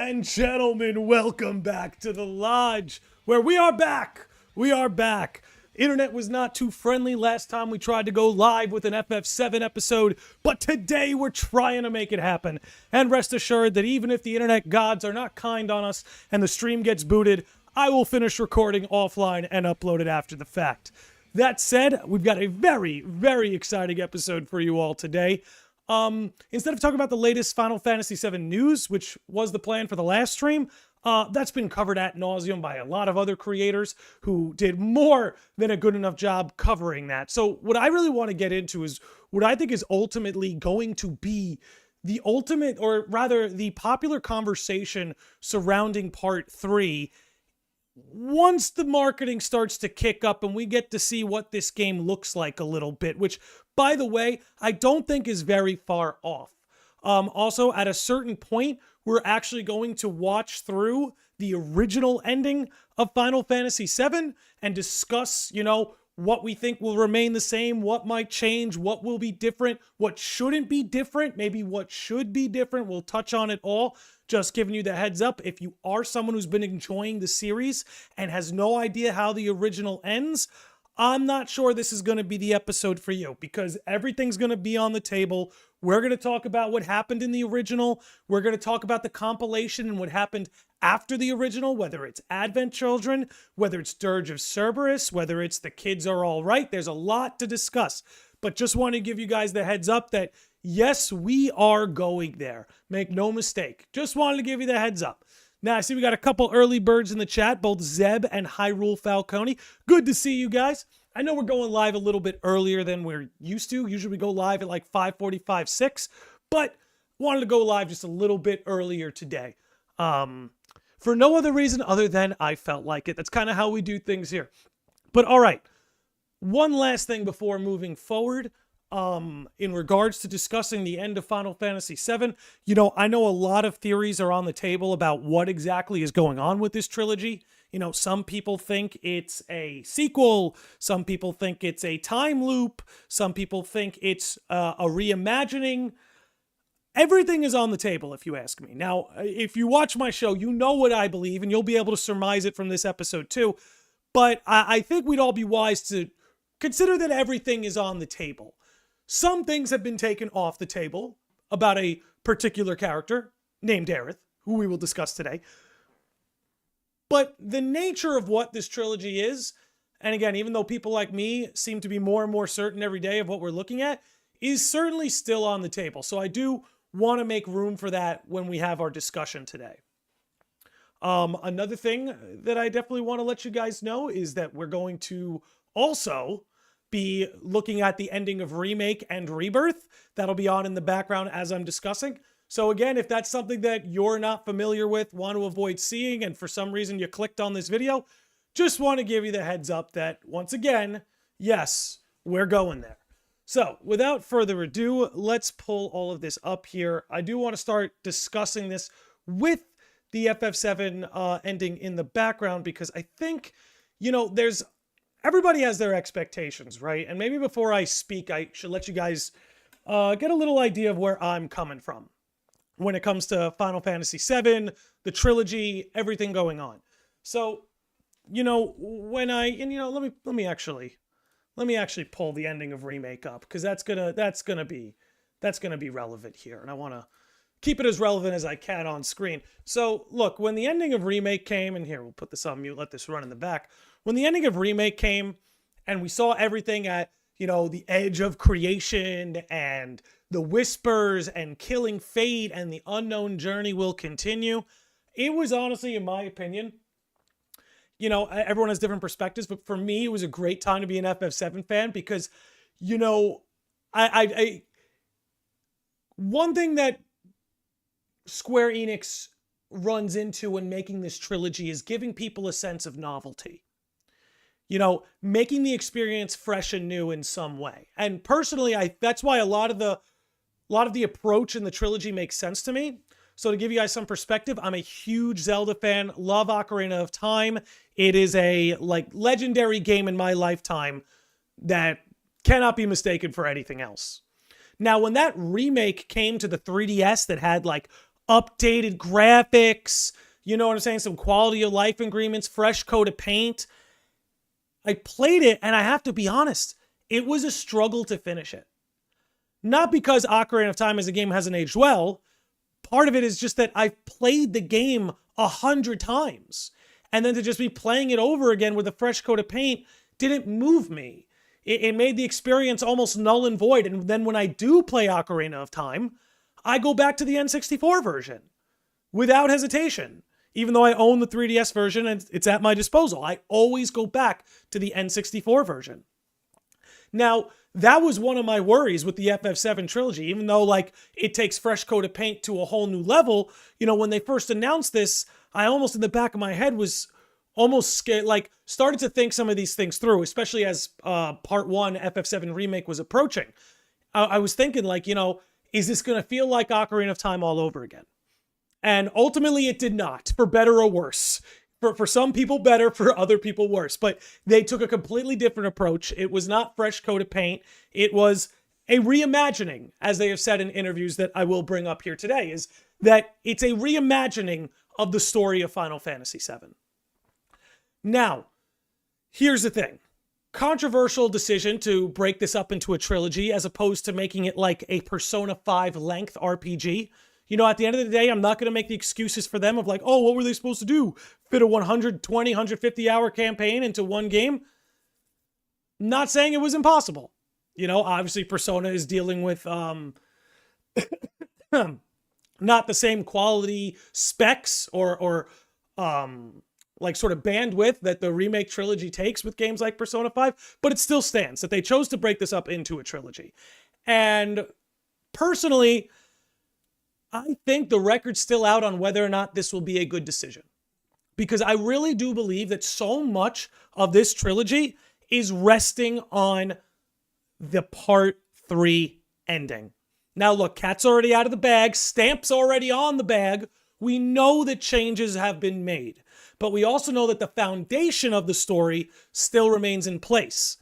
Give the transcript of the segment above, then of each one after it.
and gentlemen, welcome back to the Lodge, where we are back. We are back. Internet was not too friendly last time we tried to go live with an FF7 episode, but today we're trying to make it happen. And rest assured that even if the internet gods are not kind on us and the stream gets booted, I will finish recording offline and upload it after the fact. That said, we've got a very, very exciting episode for you all today. Instead of talking about the latest Final Fantasy VII news, which was the plan for the last stream, that's been covered ad nauseum by a lot of other creators who did more than a good enough job covering that. So what I really want to get into is what I think is ultimately going to be the ultimate, or rather the popular conversation surrounding Part 3 once the marketing starts to kick up and we get to see what this game looks like a little bit, which, by the way, I don't think is very far off. Also, at a certain point, we're actually going to watch through the original ending of Final Fantasy VII and discuss, what we think will remain the same, what might change, what will be different, what shouldn't be different, maybe what should be different. We'll touch on it all. Just giving you the heads up, if you are someone who's been enjoying the series and has no idea how the original ends, I'm not sure this is going to be the episode for you, because everything's going to be on the table. We're going to talk about what happened in the original. We're going to talk about the compilation and what happened after the original, whether it's Advent Children, whether it's Dirge of Cerberus, whether it's The Kids Are All Right. There's a lot to discuss, but just want to give you guys the heads up that yes, we are going there. Make no mistake. Just wanted to give you the heads up. Now, I see we got a couple early birds in the chat, both Zeb and Hyrule Falcone. Good to see you guys. I know we're going live a little bit earlier than we're used to. Usually we go live at like 5:45, 6, but wanted to go live just a little bit earlier today. For no other reason other than I felt like it. That's kind of how we do things here. But all right, one last thing before moving forward. In regards to discussing the end of Final Fantasy VII, I know a lot of theories are on the table about what exactly is going on with this trilogy. Some people think it's a sequel. Some people think it's a time loop. Some people think it's a reimagining. Everything is on the table, if you ask me. Now, if you watch my show, you know what I believe, and you'll be able to surmise it from this episode too. But I think we'd all be wise to consider that everything is on the table. Some things have been taken off the table about a particular character named Aerith, who we will discuss today. But the nature of what this trilogy is, and again, even though people like me seem to be more and more certain every day of what we're looking at, is certainly still on the table. So I do want to make room for that when we have our discussion today. Another thing that I definitely want to let you guys know is that we're going to also be looking at the ending of Remake and Rebirth. That'll be on in the background as I'm discussing. So again, if that's something that you're not familiar with, want to avoid seeing, and for some reason you clicked on this video, just want to give you the heads up that, once again, yes, we're going there. So without further ado, let's pull all of this up here. I do want to start discussing this with the FF7 ending in the background, because I think, everybody has their expectations, right? And maybe before I speak, I should let you guys get a little idea of where I'm coming from when it comes to Final Fantasy VII, the trilogy, everything going on. So, when let me actually pull the ending of Remake up, because that's gonna be relevant here, and I want to keep it as relevant as I can on screen. So, look, when the ending of Remake came, and here we'll put this on mute, let this run in the back. When the ending of Remake came and we saw everything at, the edge of creation and the whispers and killing fate and the unknown journey will continue, it was honestly, in my opinion, everyone has different perspectives, but for me, it was a great time to be an FF7 fan because, one thing that Square Enix runs into when making this trilogy is giving people a sense of novelty. Making the experience fresh and new in some way. And personally, that's why a lot of the approach in the trilogy makes sense to me. So to give you guys some perspective, I'm a huge Zelda fan, love Ocarina of Time. It is a legendary game in my lifetime that cannot be mistaken for anything else. Now, when that remake came to the 3DS that had updated graphics, you know what I'm saying? Some quality of life agreements, fresh coat of paint. I played it, and I have to be honest, it was a struggle to finish it. Not because Ocarina of Time as a game hasn't aged well. Part of it is just that I've played the game 100 times. And then to just be playing it over again with a fresh coat of paint didn't move me. It made the experience almost null and void. And then when I do play Ocarina of Time, I go back to the N64 version without hesitation. Even though I own the 3DS version and it's at my disposal, I always go back to the N64 version. Now, that was one of my worries with the FF7 trilogy, even though like it takes fresh coat of paint to a whole new level. You know, when they first announced this, I almost in the back of my head was almost scared, like started to think some of these things through, especially as part 1 FF7 remake was approaching. I was thinking like, you know, is this going to feel like Ocarina of Time all over again? And ultimately it did not, for better or worse. For some people better, for other people worse. But they took a completely different approach. It was not fresh coat of paint. It was a reimagining, as they have said in interviews that I will bring up here today, is that it's a reimagining of the story of Final Fantasy VII. Now, here's the thing. Controversial decision to break this up into a trilogy as opposed to making it like a Persona 5 length RPG. You know, at the end of the day, I'm not going to make the excuses for them of like, oh, what were they supposed to do? Fit a 120, 150-hour campaign into one game? Not saying it was impossible. You know, obviously Persona is dealing with not the same quality specs or like sort of bandwidth that the remake trilogy takes with games like Persona 5, but it still stands that they chose to break this up into a trilogy. And personally, I think the record's still out on whether or not this will be a good decision. Because I really do believe that so much of this trilogy is resting on the part 3 ending. Now look, cat's already out of the bag, stamp's already on the bag. We know that changes have been made. But we also know that the foundation of the story still remains in place.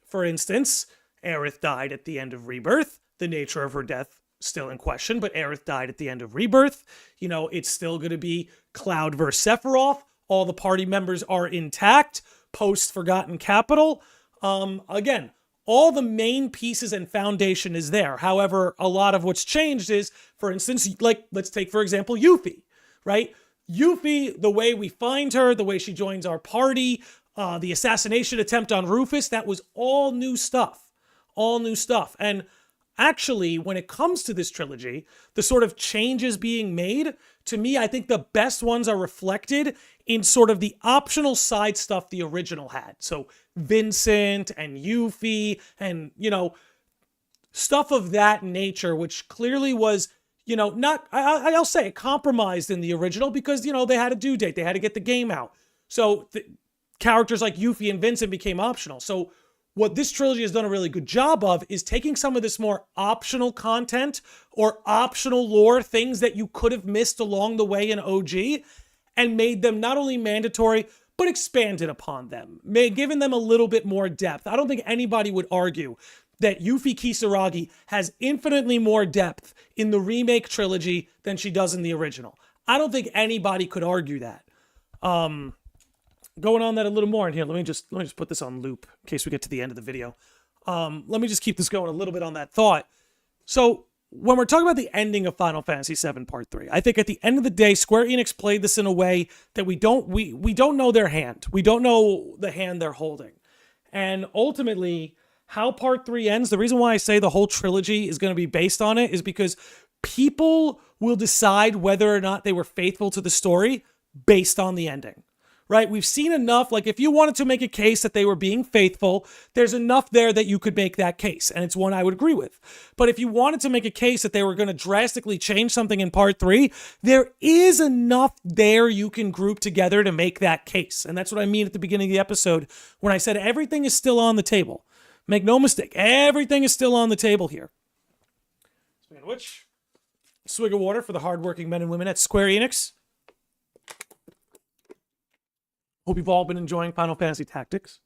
For instance, Aerith died at the end of Rebirth. The nature of her death still in question, but Aerith died at the end of Rebirth. You know, it's still going to be Cloud versus Sephiroth. All the party members are intact. Post Forgotten Capital. Again, all the main pieces and foundation is there. However, a lot of what's changed is, for instance, like, let's take, for example, Yuffie, right? Yuffie, the way we find her, the way she joins our party, the assassination attempt on Rufus, that was all new stuff. All new stuff. And actually, when it comes to this trilogy, the sort of changes being made, to me, I think the best ones are reflected in sort of the optional side stuff the original had. So Vincent and Yuffie and, you know, stuff of that nature, which clearly was, you know, not, I'll say it compromised in the original because, you know, they had a due date. They had to get the game out. So characters like Yuffie and Vincent became optional. So what this trilogy has done a really good job of is taking some of this more optional content or optional lore, things that you could have missed along the way in OG, and made them not only mandatory, but expanded upon them, given them a little bit more depth. I don't think anybody would argue that Yuffie Kisaragi has infinitely more depth in the remake trilogy than she does in the original. I don't think anybody could argue that. Going on that a little more in here, let me just put this on loop in case we get to the end of the video. Let me just keep this going a little bit on that thought. So when we're talking about the ending of Final Fantasy VII Part 3, I think at the end of the day, Square Enix played this in a way that we don't know their hand. We don't know the hand they're holding. And ultimately, how Part 3 ends, the reason why I say the whole trilogy is going to be based on it is because people will decide whether or not they were faithful to the story based on the ending. Right? We've seen enough, like if you wanted to make a case that they were being faithful, there's enough there that you could make that case, and it's one I would agree with. But if you wanted to make a case that they were going to drastically change something in Part 3, there is enough there you can group together to make that case. And that's what I mean at the beginning of the episode when I said everything is still on the table. Make no mistake, everything is still on the table here. Speaking of which, a swig of water for the hardworking men and women at Square Enix. Hope you've all been enjoying Final Fantasy Tactics.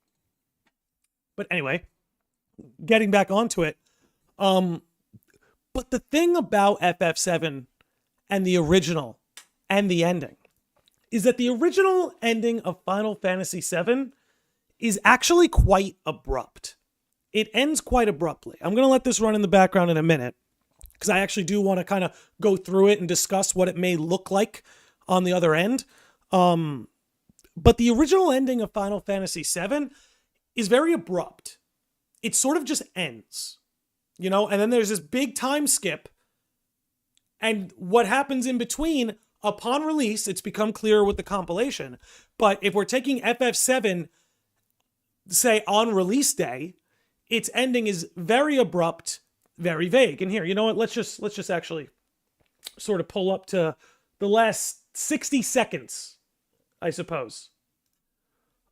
But anyway, getting back onto it. But the thing about FF7 and the original and the ending is that the original ending of Final Fantasy VII is actually quite abrupt. It ends quite abruptly. I'm going to let this run in the background in a minute because I actually do want to kind of go through it and discuss what it may look like on the other end. But the original ending of Final Fantasy VII is very abrupt. It sort of just ends, you know, and then there's this big time skip. And what happens in between, upon release, it's become clearer with the compilation. But if we're taking FF7, say on release day, its ending is very abrupt, very vague. And here, you know what? Let's just actually sort of pull up to the last 60 seconds, I suppose,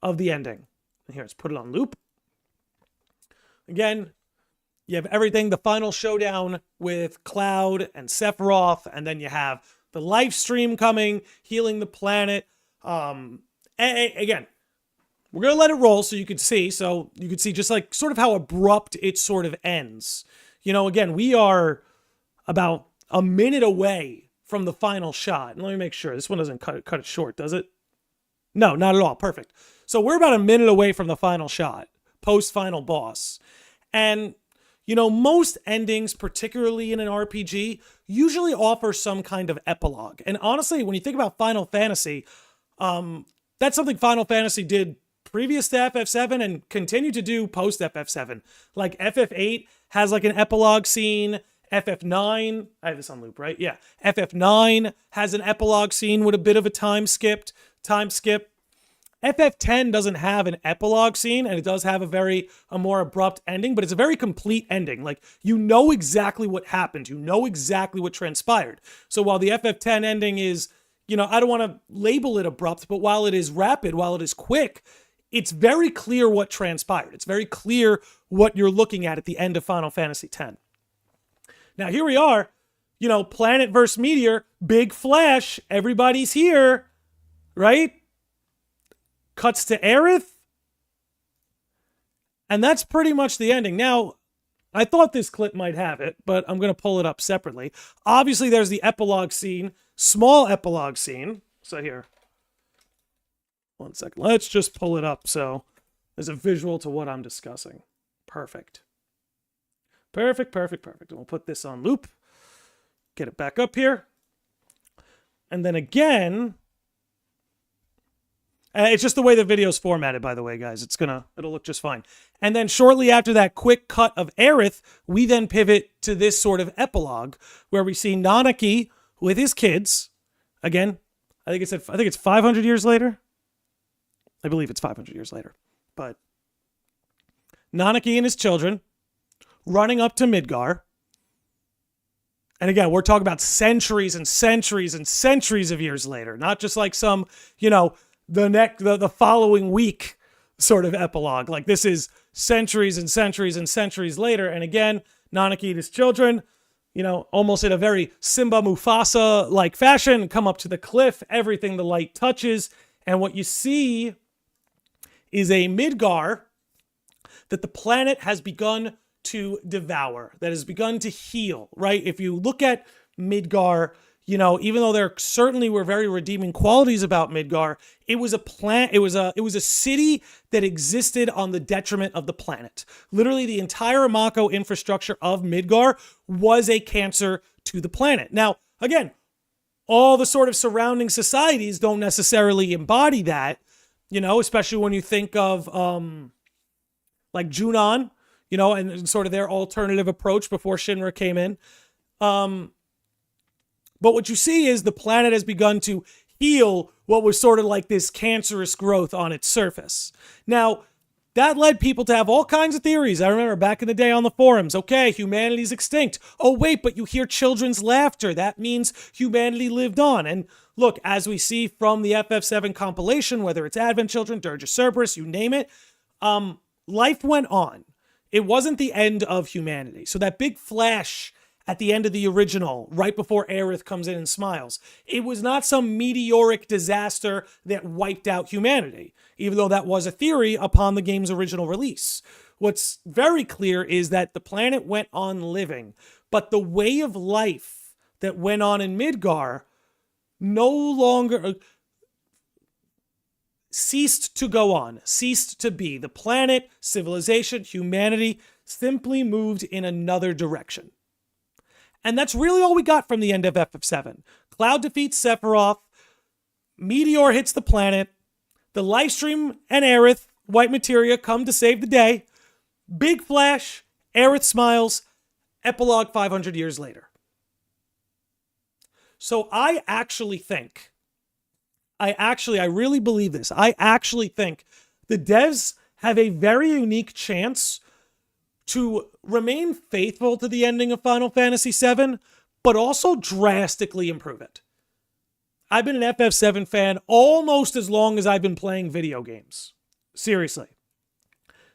of the ending. And here, let's put it on loop. Again, you have everything, the final showdown with Cloud and Sephiroth, and then you have the live stream coming, healing the planet. Again, we're going to let it roll so you can see. So you can see just like sort of how abrupt it sort of ends. You know, again, we are about a minute away from the final shot. And let me make sure. This one doesn't cut it short, does it? No, not at all. Perfect. So we're about a minute away from the final shot, post-final boss. And you know, most endings, particularly in an RPG, usually offer some kind of epilogue. And honestly, when you think about Final Fantasy, that's something Final Fantasy did previous to FF7 and continue to do post FF7. Like FF8 has like an epilogue scene. FF9, I have this on loop, right? Yeah. FF9 has an epilogue scene with a bit of a time skip. FF10 doesn't have an epilogue scene, and it does have a more abrupt ending, but it's a very complete ending. Like, you know exactly what happened. You know exactly what transpired. So while the FF10 ending is, you know, I don't want to label it abrupt, but while it is rapid, while it is quick, it's very clear what transpired. It's very clear what you're looking at the end of Final Fantasy X. Now, here we are, you know, planet versus meteor, big flash, everybody's here, right? Cuts to Aerith. And that's pretty much the ending. Now, I thought this clip might have it, but I'm going to pull it up separately. Obviously, there's the epilogue scene, small epilogue scene. So here, 1 second. Let's just pull it up so there's a visual to what I'm discussing. Perfect. Perfect. And we'll put this on loop. Get it back up here. And then again, it's just the way the video's formatted, by the way, guys. It'll look just fine. And then shortly after that quick cut of Aerith, we then pivot to this sort of epilogue where we see Nanaki with his kids. Again, I think it's 500 years later. I believe it's 500 years later. But Nanaki and his children running up to Midgar. And again, we're talking about centuries and centuries and centuries of years later, not just like some, you know, the following week sort of epilogue. Like, this is centuries and centuries and centuries later. And again, Nanaki and his children, you know, almost in a very Simba Mufasa-like fashion, come up to the cliff, everything the light touches. And what you see is a Midgar that the planet has begun to devour, that has begun to heal, right? If you look at Midgar, you know, even though there certainly were very redeeming qualities about Midgar, it was a city that existed on the detriment of the planet. Literally, the entire Mako infrastructure of Midgar was a cancer to the planet. Now, again, all the sort of surrounding societies don't necessarily embody that, you know, especially when you think of like Junon, you know, and sort of their alternative approach before Shinra came in. But what you see is the planet has begun to heal what was sort of like this cancerous growth on its surface. Now, that led people to have all kinds of theories. I remember back in the day on the forums, okay, humanity's extinct. Oh, wait, but you hear children's laughter. That means humanity lived on. And look, as we see from the FF7 compilation, whether it's Advent Children, Dirge of Cerberus, you name it, life went on. It wasn't the end of humanity. So that big flash at the end of the original, right before Aerith comes in and smiles, it was not some meteoric disaster that wiped out humanity, even though that was a theory upon the game's original release. What's very clear is that the planet went on living, but the way of life that went on in Midgar no longer ceased to go on, ceased to be. The planet, civilization, humanity simply moved in another direction. And that's really all we got from the end of FF7. Cloud defeats Sephiroth, Meteor hits the planet, the Lifestream and Aerith, White Materia, come to save the day, big flash, Aerith smiles, epilogue 500 years later. So I really believe this. I actually think the devs have a very unique chance to remain faithful to the ending of Final Fantasy VII, but also drastically improve it. I've been an FF7 fan almost as long as I've been playing video games. Seriously.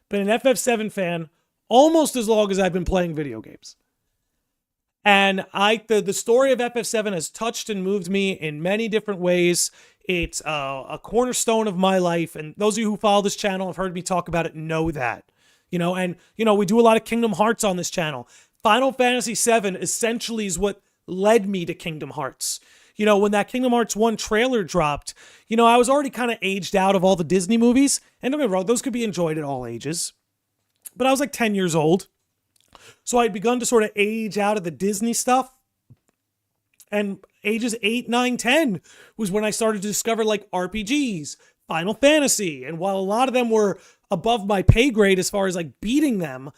Been an FF7 fan almost as long as I've been playing video games. And the story of FF7 has touched and moved me in many different ways. It's a cornerstone of my life. And those of you who follow this channel have heard me talk about it know that. We do a lot of Kingdom Hearts on this channel. Final Fantasy VII essentially is what led me to Kingdom Hearts. When that Kingdom Hearts 1 trailer dropped, I was already kind of aged out of all the Disney movies. And don't get me wrong, those could be enjoyed at all ages. But I was like 10 years old. So I'd begun to sort of age out of the Disney stuff. And ages 8, 9, 10 was when I started to discover like RPGs, Final Fantasy. And while a lot of them were above my pay grade as far as like beating them,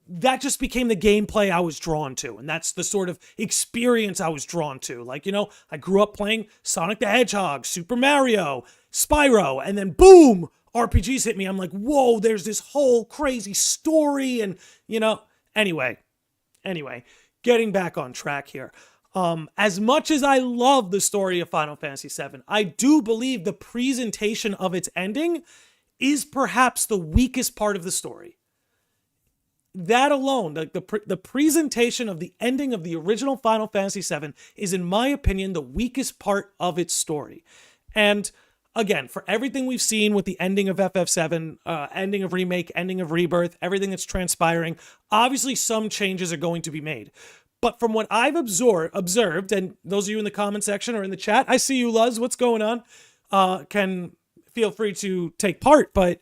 that just became the gameplay I was drawn to. And that's the sort of experience I was drawn to. Like, I grew up playing Sonic the Hedgehog, Super Mario, Spyro, and then boom, RPGs hit me. I'm like, whoa, there's this whole crazy story. And, anyway, getting back on track here. As much as I love the story of Final Fantasy VII, I do believe the presentation of its ending is perhaps the weakest part of the story. That alone, the presentation of the ending of the original Final Fantasy VII is, in my opinion, the weakest part of its story. And again, for everything we've seen with the ending of FF7, ending of Remake, ending of Rebirth, everything that's transpiring, obviously some changes are going to be made. But from what I've observed, and those of you in the comment section or in the chat, I see you, Luz, what's going on? Can feel free to take part, but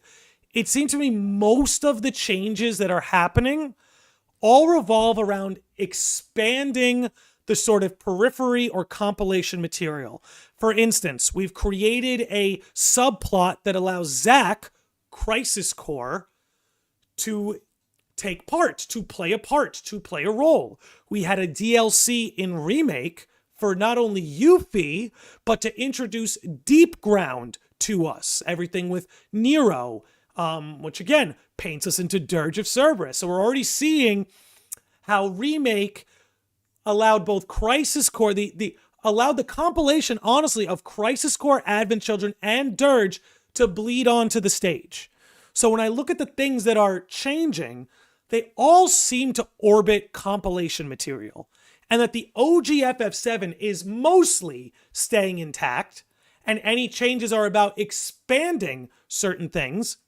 it seemed to me most of the changes that are happening all revolve around expanding the sort of periphery or compilation material. For instance, we've created a subplot that allows Zack, Crisis Core, to take part, to play a role. We had a DLC in Remake for not only Yuffie, but to introduce Deep Ground to us. Everything with Nero, which again paints us into Dirge of Cerberus. So we're already seeing how Remake allowed both Crisis Core, allowed the compilation, honestly, of Crisis Core, Advent Children, and Dirge to bleed onto the stage. So when I look at the things that are changing, they all seem to orbit compilation material. And that the OG FF7 is mostly staying intact, and any changes are about expanding certain things,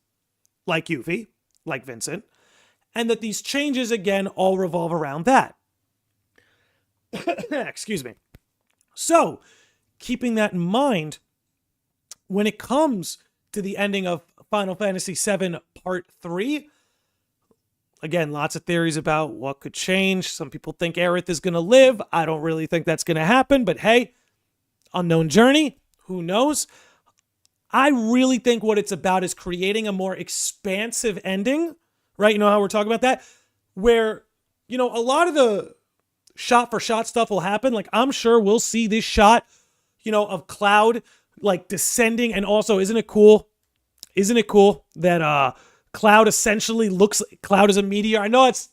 like Yuffie, like Vincent, and that these changes, again, all revolve around that. Excuse me. So, keeping that in mind, when it comes to the ending of Final Fantasy VII Part 3, again, lots of theories about what could change. Some people think Aerith is going to live. I don't really think that's going to happen, but hey, unknown journey, who knows? I really think what it's about is creating a more expansive ending, right? You know how we're talking about that? Where, a lot of the shot-for-shot stuff will happen. Like, I'm sure we'll see this shot, of Cloud, like, descending. And also, isn't it cool that Cloud essentially looks like Cloud is a meteor? I know it's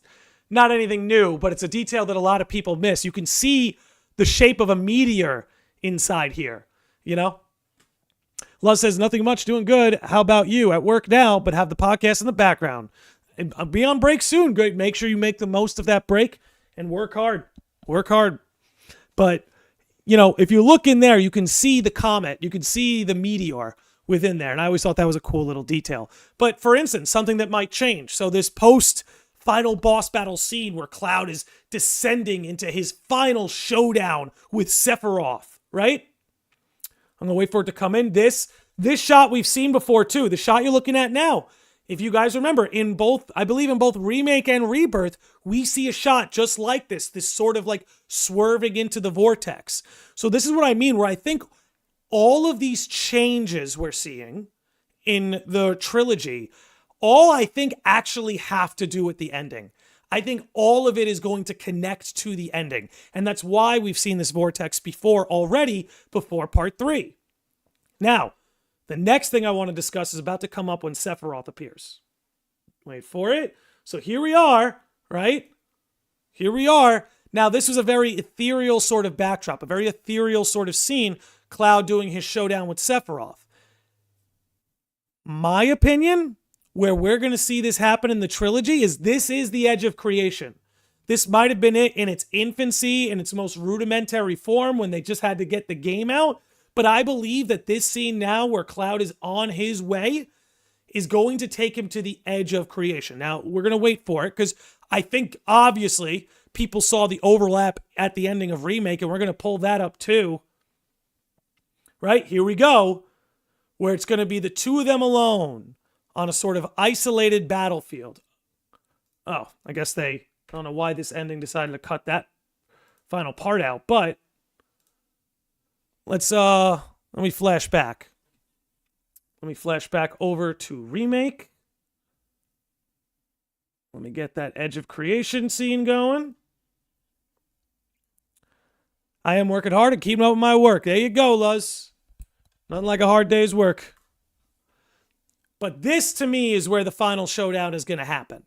not anything new, but it's a detail that a lot of people miss. You can see the shape of a meteor inside here, Love says, nothing much, doing good. How about you? At work now, but have the podcast in the background. And I'll be on break soon. Great. Make sure you make the most of that break and work hard. Work hard. But, if you look in there, you can see the comet. You can see the meteor within there. And I always thought that was a cool little detail. But for instance, something that might change. So this post final boss battle scene where Cloud is descending into his final showdown with Sephiroth, right? I'm going to wait for it to come in. This shot we've seen before too. The shot you're looking at now. If you guys remember, I believe in both Remake and Rebirth, we see a shot just like this sort of like swerving into the vortex. So this is what I mean, where I think all of these changes we're seeing in the trilogy, all I think actually have to do with the ending. I think all of it is going to connect to the ending. And that's why we've seen this vortex before part 3. Now, the next thing I want to discuss is about to come up when Sephiroth appears. Wait for it. So here we are, right? Here we are. Now, this was a very ethereal sort of backdrop, a very ethereal sort of scene, Cloud doing his showdown with Sephiroth. My opinion, where we're going to see this happen in the trilogy, is this is the edge of creation. This might have been it in its infancy, in its most rudimentary form, when they just had to get the game out. But I believe that this scene now, where Cloud is on his way, is going to take him to the edge of creation. Now, we're going to wait for it, because I think, obviously, people saw the overlap at the ending of Remake, and we're going to pull that up too. Right? Here we go. Where it's going to be the two of them alone on a sort of isolated battlefield. Oh, I don't know why this ending decided to cut that final part out, but let me flash back. Let me flash back over to Remake. Let me get that edge of creation scene going. I am working hard and keeping up with my work. There you go, Luz. Nothing like a hard day's work. But this, to me, is where the final showdown is going to happen.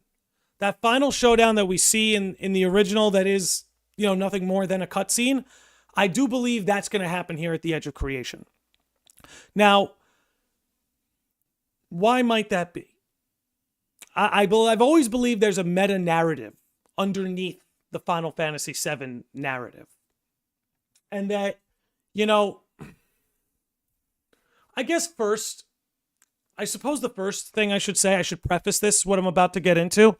That final showdown that we see in the original that is, nothing more than a cutscene, I do believe that's going to happen here at the Edge of Creation. Now, why might that be? I've always believed there's a meta-narrative underneath the Final Fantasy VII narrative. And that, I guess I suppose the first thing I should preface this, what I'm about to get into.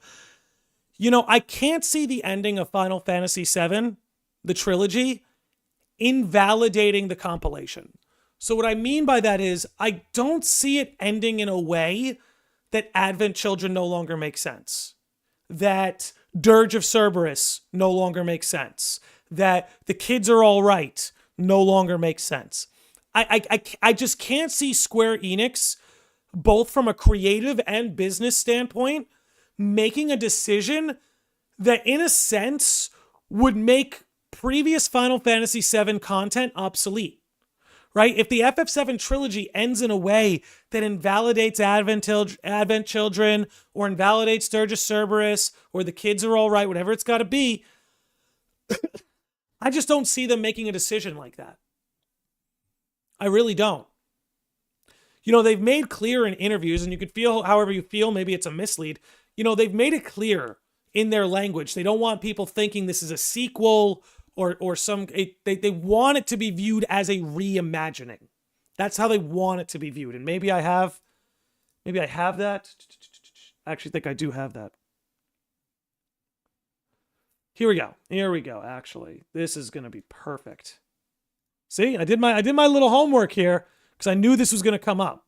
I can't see the ending of Final Fantasy VII, the trilogy, invalidating the compilation. So what I mean by that is, I don't see it ending in a way that Advent Children no longer makes sense. That Dirge of Cerberus no longer makes sense. That the kids are all right no longer makes sense. I just can't see Square Enix, both from a creative and business standpoint, making a decision that, in a sense, would make previous Final Fantasy VII content obsolete. Right? If the FF7 trilogy ends in a way that invalidates Advent Children, or invalidates Dirge of Cerberus, or the kids are all right, whatever it's got to be, I just don't see them making a decision like that. I really don't. They've made clear in interviews, and you could feel however you feel, maybe it's a mislead. They've made it clear in their language. They don't want people thinking this is a sequel or some, they want it to be viewed as a reimagining. That's how they want it to be viewed. And maybe I have that. I actually think I do have that. Here we go. Actually, this is going to be perfect. See, I did my little homework here because I knew this was going to come up.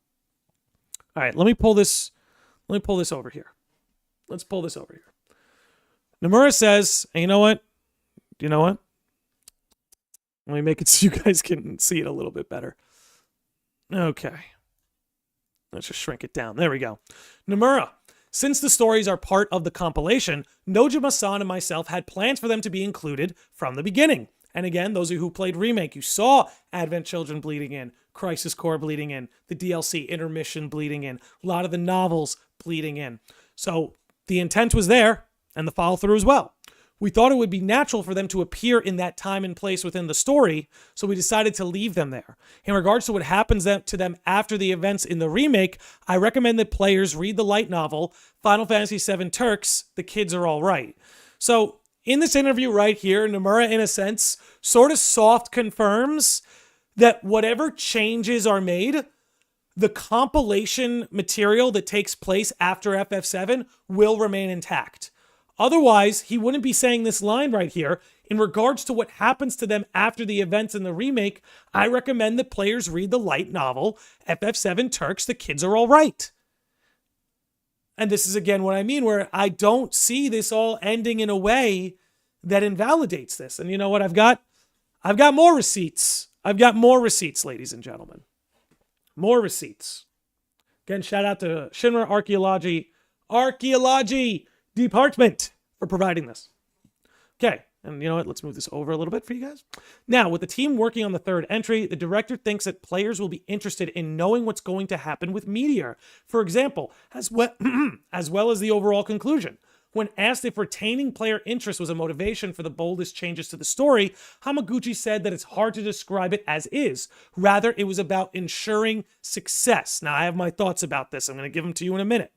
All right, let me pull this over here. Let's pull this over here. Nomura says, and you know what? Let me make it so you guys can see it a little bit better. Okay. Let's just shrink it down. There we go. Nomura. Since the stories are part of the compilation, Nojima-san and myself had plans for them to be included from the beginning. And again, those of you who played Remake, you saw Advent Children bleeding in, Crisis Core bleeding in, the DLC Intermission bleeding in, a lot of the novels bleeding in. So the intent was there, and the follow-through as well. We thought it would be natural for them to appear in that time and place within the story, so we decided to leave them there. In regards to what happens to them after the events in the remake, I recommend that players read the light novel, Final Fantasy VII Turks, The Kids Are All Right. So, in this interview right here, Nomura, in a sense, sort of soft confirms that whatever changes are made, the compilation material that takes place after FF7 will remain intact. Otherwise, he wouldn't be saying this line right here. In regards to what happens to them after the events in the remake, I recommend that players read the light novel, FF7 Turks, The Kids Are All Right. And this is again what I mean, where I don't see this all ending in a way that invalidates this. And you know what? I've got more receipts. I've got more receipts, ladies and gentlemen. More receipts. Again, shout out to Shinra Archaeology Department for providing this. Okay, and you know what? Let's move this over a little bit for you guys. Now, with the team working on the third entry, the director thinks that players will be interested in knowing what's going to happen with Meteor, for example, as well as the overall conclusion. When asked if retaining player interest was a motivation for the boldest changes to the story, Hamaguchi said that it's hard to describe it as is. Rather, it was about ensuring success. Now, I have my thoughts about this. I'm going to give them to you in a minute.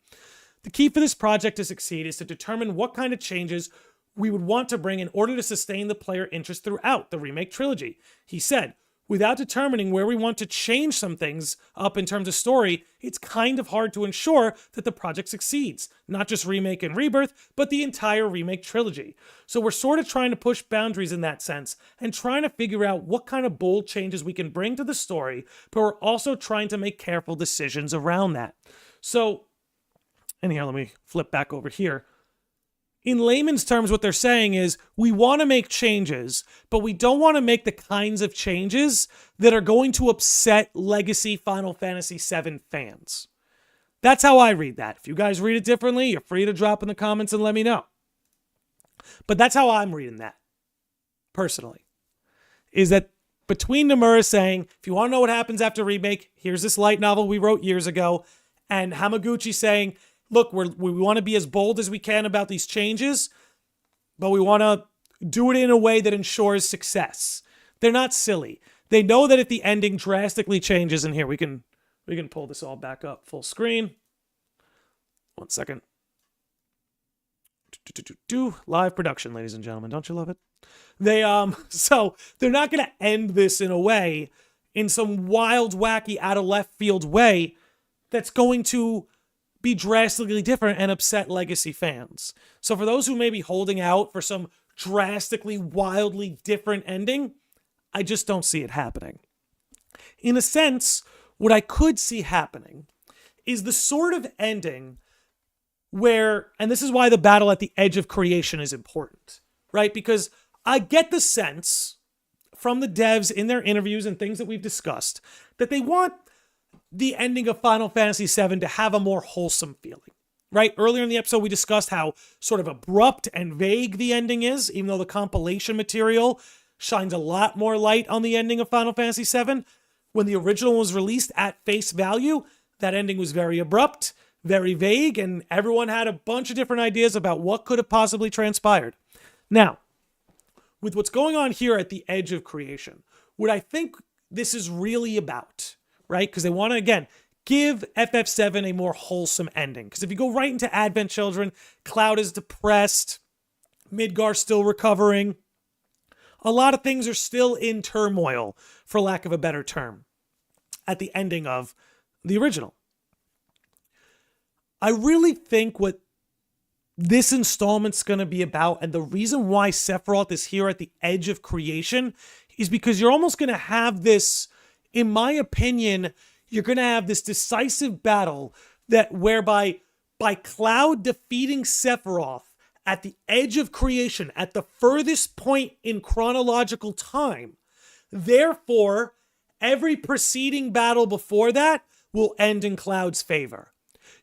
The key for this project to succeed is to determine what kind of changes we would want to bring in order to sustain the player interest throughout the remake trilogy. He said, without determining where we want to change some things up in terms of story, it's kind of hard to ensure that the project succeeds. Not just Remake and Rebirth, but the entire remake trilogy. So we're sort of trying to push boundaries in that sense and trying to figure out what kind of bold changes we can bring to the story, but we're also trying to make careful decisions around that. So, and here, let me flip back over here. In layman's terms, what they're saying is we want to make changes, but we don't want to make the kinds of changes that are going to upset legacy Final Fantasy VII fans. That's how I read that. If you guys read it differently, you're free to drop in the comments and let me know. But that's how I'm reading that, personally. Is that between Nomura saying, if you want to know what happens after Remake, here's this light novel we wrote years ago, and Hamaguchi saying, look, we want to be as bold as we can about these changes, but we want to do it in a way that ensures success. They're not silly. They know that if the ending drastically changes, and here we can pull this all back up full screen. 1 second. Live production, ladies and gentlemen. Don't you love it? So they're not going to end this in a way, in some wild, wacky, out of left field way that's going to be drastically different and upset legacy fans. So for those who may be holding out for some drastically, wildly different ending, I just don't see it happening. In a sense, what I could see happening is the sort of ending where, and this is why the battle at the edge of creation is important, right? Because I get the sense from the devs in their interviews and things that we've discussed that they want the ending of Final Fantasy VII to have a more wholesome feeling, right? Earlier in the episode, we discussed how sort of abrupt and vague the ending is, even though the compilation material shines a lot more light on the ending of Final Fantasy VII. When the original was released at face value, that ending was very abrupt, very vague, and everyone had a bunch of different ideas about what could have possibly transpired. Now, with what's going on here at the edge of creation, what I think this is really about, right? Because they want to, again, give FF7 a more wholesome ending. Because if you go right into Advent Children, Cloud is depressed, Midgar's still recovering. A lot of things are still in turmoil, for lack of a better term, at the ending of the original. I really think what this installment's going to be about, and the reason why Sephiroth is here at the edge of creation, is because you're almost going to have this, in my opinion, you're going to have this decisive battle that whereby by Cloud defeating Sephiroth at the edge of creation, at the furthest point in chronological time, therefore, every preceding battle before that will end in Cloud's favor.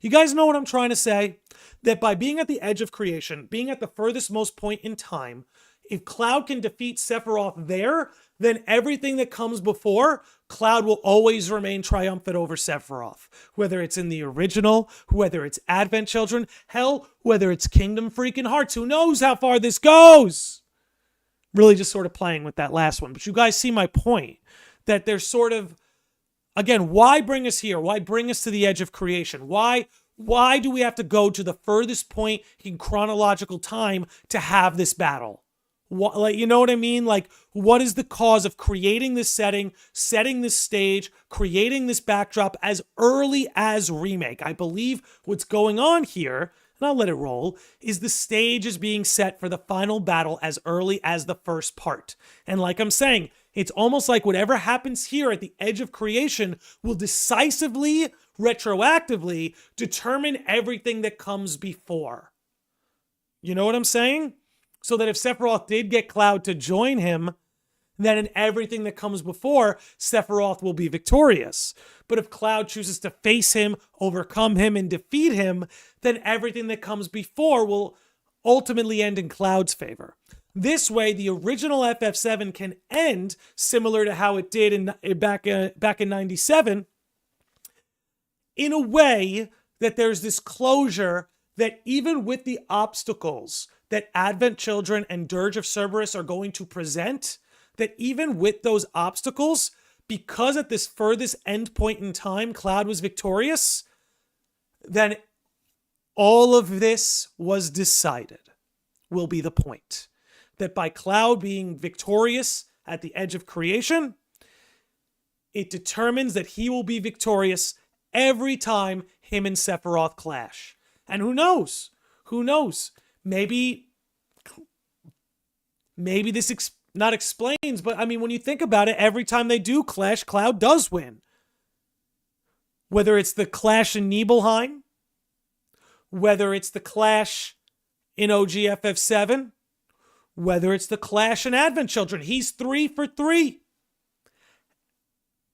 You guys know what I'm trying to say? That by being at the edge of creation, being at the furthest most point in time, if Cloud can defeat Sephiroth there, then everything that comes before, Cloud will always remain triumphant over Sephiroth. Whether it's in the original, whether it's Advent Children, hell, whether it's Kingdom freaking Hearts, who knows how far this goes? Really just sort of playing with that last one. But you guys see my point, that there's sort of, again, why bring us here? Why bring us to the edge of creation? Why do we have to go to the furthest point in chronological time to have this battle? What, like, you know what I mean? Like, what is the cause of creating this setting, setting this stage, creating this backdrop as early as Remake? I believe what's going on here, and I'll let it roll, is the stage is being set for the final battle as early as the first part. And like I'm saying, it's almost like whatever happens here at the edge of creation will decisively, retroactively determine everything that comes before. You know what I'm saying? So that if Sephiroth did get Cloud to join him, then in everything that comes before, Sephiroth will be victorious. But if Cloud chooses to face him, overcome him, and defeat him, then everything that comes before will ultimately end in Cloud's favor. This way, the original FF7 can end similar to how it did back in 97, in a way that there's this closure that even with the obstacles that Advent Children and Dirge of Cerberus are going to present, that even with those obstacles, because at this furthest end point in time, Cloud was victorious, then all of this was decided, will be the point. That by Cloud being victorious at the edge of creation, it determines that he will be victorious every time him and Sephiroth clash. And who knows? Who knows? Maybe this not explains, but I mean, when you think about it, every time they do clash, Cloud does win. Whether it's the clash in Nibelheim, whether it's the clash in OG FF7, whether it's the clash in Advent Children, he's 3 for 3.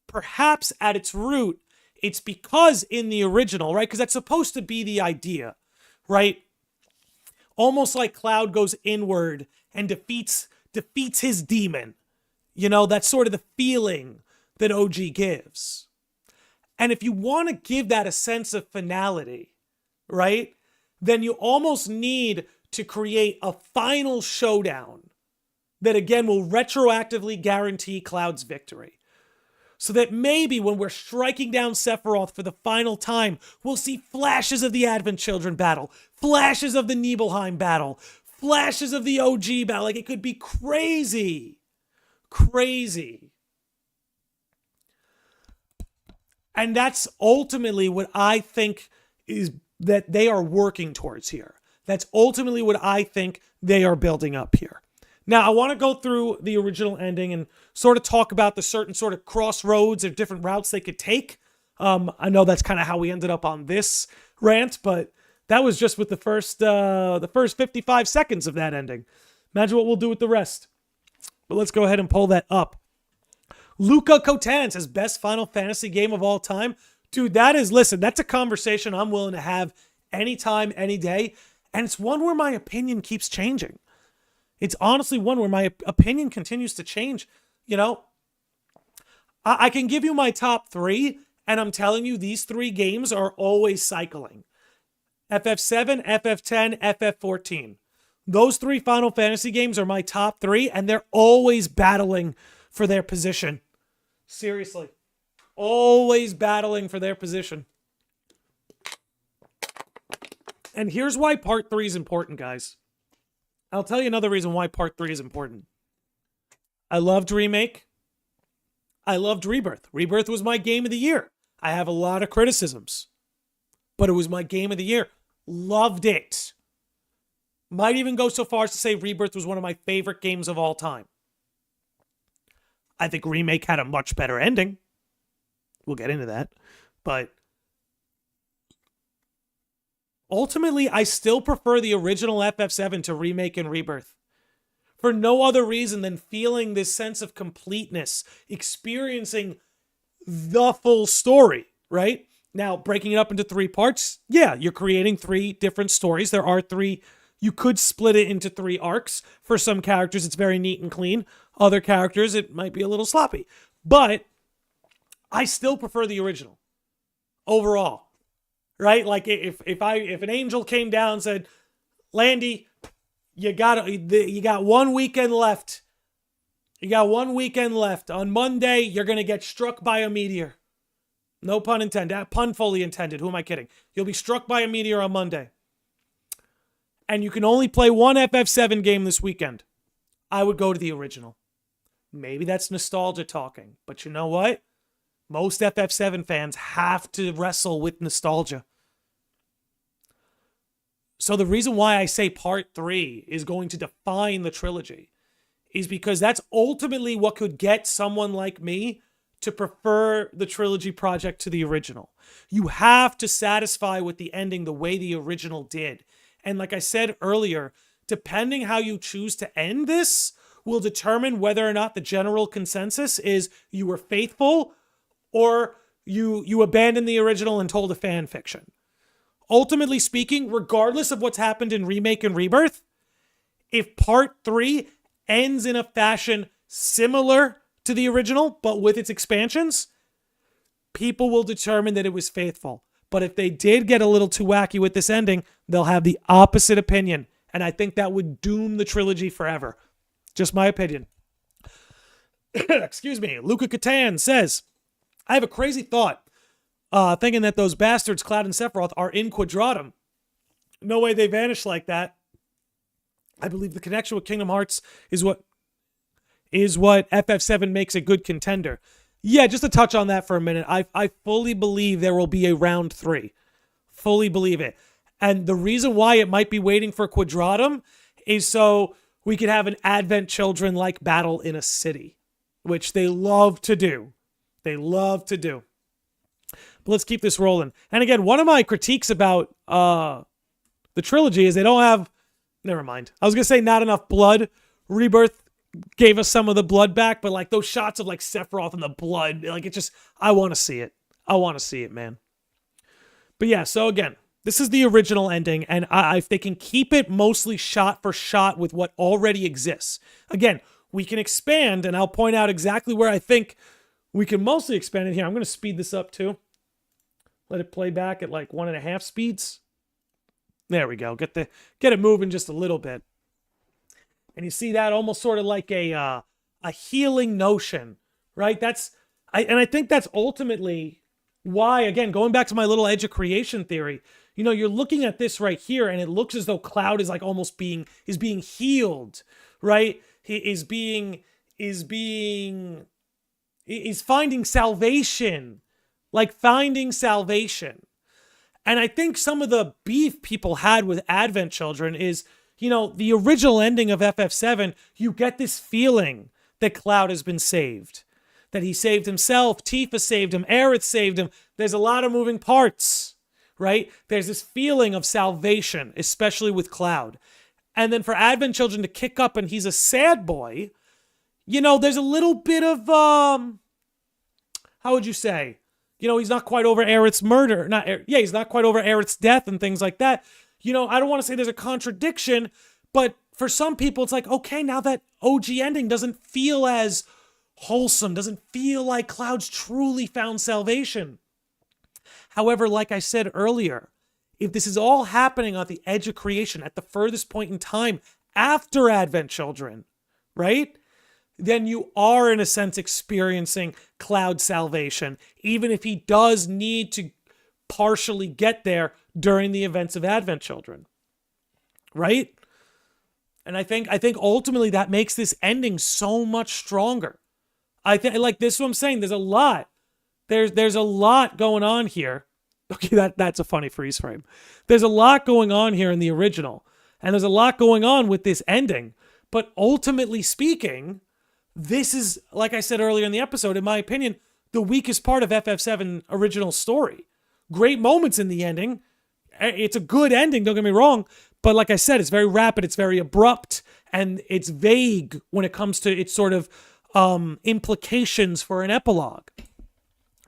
Perhaps at its root, it's because in the original, right? Because that's supposed to be the idea, right? Almost like Cloud goes inward and defeats his demon. You know, that's sort of the feeling that OG gives. And if you want to give that a sense of finality, right, then you almost need to create a final showdown that, again, will retroactively guarantee Cloud's victory. So that maybe when we're striking down Sephiroth for the final time, we'll see flashes of the Advent Children battle, flashes of the Nibelheim battle, flashes of the OG battle. Like, it could be crazy. Crazy. And that's ultimately what I think is that they are working towards here. That's ultimately what I think they are building up here. Now, I want to go through the original ending and sort of talk about the certain sort of crossroads or different routes they could take. I know that's kind of how we ended up on this rant, but that was just with the first 55 seconds of that ending. Imagine what we'll do with the rest. But let's go ahead and pull that up. Luca Cotan says, best Final Fantasy game of all time. Dude, that's a conversation I'm willing to have anytime, any day. And it's one where my opinion keeps changing. It's honestly one where my opinion continues to change. You know, I can give you my top 3, and I'm telling you these 3 games are always cycling. FF7, FF10, FF14. Those 3 Final Fantasy games are my top 3, and they're always battling for their position. Seriously. Always battling for their position. And here's why part 3 is important, guys. I'll tell you another reason why part 3 is important. I loved Remake. I loved Rebirth. Rebirth was my game of the year. I have a lot of criticisms, but it was my game of the year. Loved it. Might even go so far as to say Rebirth was one of my favorite games of all time. I think Remake had a much better ending. We'll get into that. But ultimately, I still prefer the original FF7 to Remake and Rebirth. For no other reason than feeling this sense of completeness, experiencing the full story, right? Now, breaking it up into 3 parts, yeah, you're creating 3 different stories. There are 3, you could split it into 3 arcs. For some characters, it's very neat and clean. Other characters, it might be a little sloppy. But I still prefer the original overall. Right? Like if an angel came down and said, Landy, you got 1 weekend left. You got 1 weekend left. On Monday, you're going to get struck by a meteor. No pun intended. Pun fully intended. Who am I kidding? You'll be struck by a meteor on Monday. And you can only play 1 FF7 game this weekend. I would go to the original. Maybe that's nostalgia talking. But you know what? Most FF7 fans have to wrestle with nostalgia. So the reason why I say part 3 is going to define the trilogy is because that's ultimately what could get someone like me to prefer the trilogy project to the original. You have to satisfy with the ending the way the original did. And like I said earlier, depending how you choose to end this will determine whether or not the general consensus is you were faithful or you abandoned the original and told a fan fiction. Ultimately speaking, regardless of what's happened in Remake and Rebirth, if part 3 ends in a fashion similar to the original, but with its expansions, people will determine that it was faithful. But if they did get a little too wacky with this ending, they'll have the opposite opinion. And I think that would doom the trilogy forever. Just my opinion. Excuse me. Luca Catan says, I have a crazy thought, thinking that those bastards, Cloud and Sephiroth, are in Quadratum. No way they vanish like that. I believe the connection with Kingdom Hearts is what FF7 makes a good contender. Yeah, just to touch on that for a minute, I fully believe there will be a round 3. Fully believe it. And the reason why it might be waiting for Quadratum is so we could have an Advent Children-like battle in a city, which they love to do. They love to do. But let's keep this rolling. And again, one of my critiques about the trilogy is they don't have... Never mind. I was going to say not enough blood. Rebirth gave us some of the blood back, but like those shots of like Sephiroth and the blood, like it just... I want to see it. I want to see it, man. But yeah, so again, this is the original ending, and if they can keep it mostly shot for shot with what already exists. Again, we can expand, and I'll point out exactly where I think we can mostly expand it here. I'm going to speed this up too. Let it play back at like 1.5 speeds. There we go. Get it moving just a little bit. And you see that almost sort of like a healing notion, right? I think that's ultimately why, again, going back to my little edge of creation theory, you know, you're looking at this right here and it looks as though Cloud is like almost being healed, right? He is finding salvation, like finding salvation. And I think some of the beef people had with Advent Children is, you know, the original ending of FF7, you get this feeling that Cloud has been saved. That he saved himself, Tifa saved him, Aerith saved him. There's a lot of moving parts, right? There's this feeling of salvation, especially with Cloud. And then for Advent Children to kick up and he's a sad boy, you know, there's a little bit of, how would you say? You know, he's not quite over Aerith's murder. He's not quite over Aerith's death and things like that. You know, I don't want to say there's a contradiction, but for some people, it's like, okay, now that OG ending doesn't feel as wholesome, doesn't feel like Cloud's truly found salvation. However, like I said earlier, if this is all happening at the edge of creation, at the furthest point in time after Advent Children, right? Then you are, in a sense, experiencing Cloud's salvation, even if he does need to partially get there during the events of Advent Children, right? And I think ultimately that makes this ending so much stronger. I think, like, this is what I'm saying. There's a lot. There's a lot going on here. Okay, that's a funny freeze frame. There's a lot going on here in the original, and there's a lot going on with this ending. But ultimately speaking, this is, like I said earlier in the episode, in my opinion, the weakest part of FF7 original story. Great moments in the ending. It's a good ending, don't get me wrong. But like I said, it's very rapid, it's very abrupt, and it's vague when it comes to its sort of implications for an epilogue.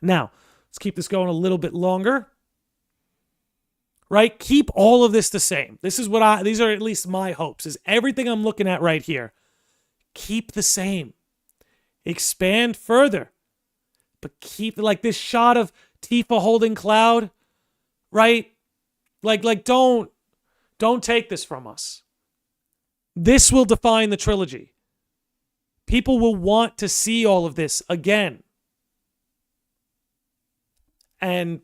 Now, let's keep this going a little bit longer. Right? Keep all of this the same. These are at least my hopes, is everything I'm looking at right here. Keep the same. Expand further. But keep, like, this shot of Tifa holding Cloud, right? Like don't take this from us. This will define the trilogy. People will want to see all of this again. And,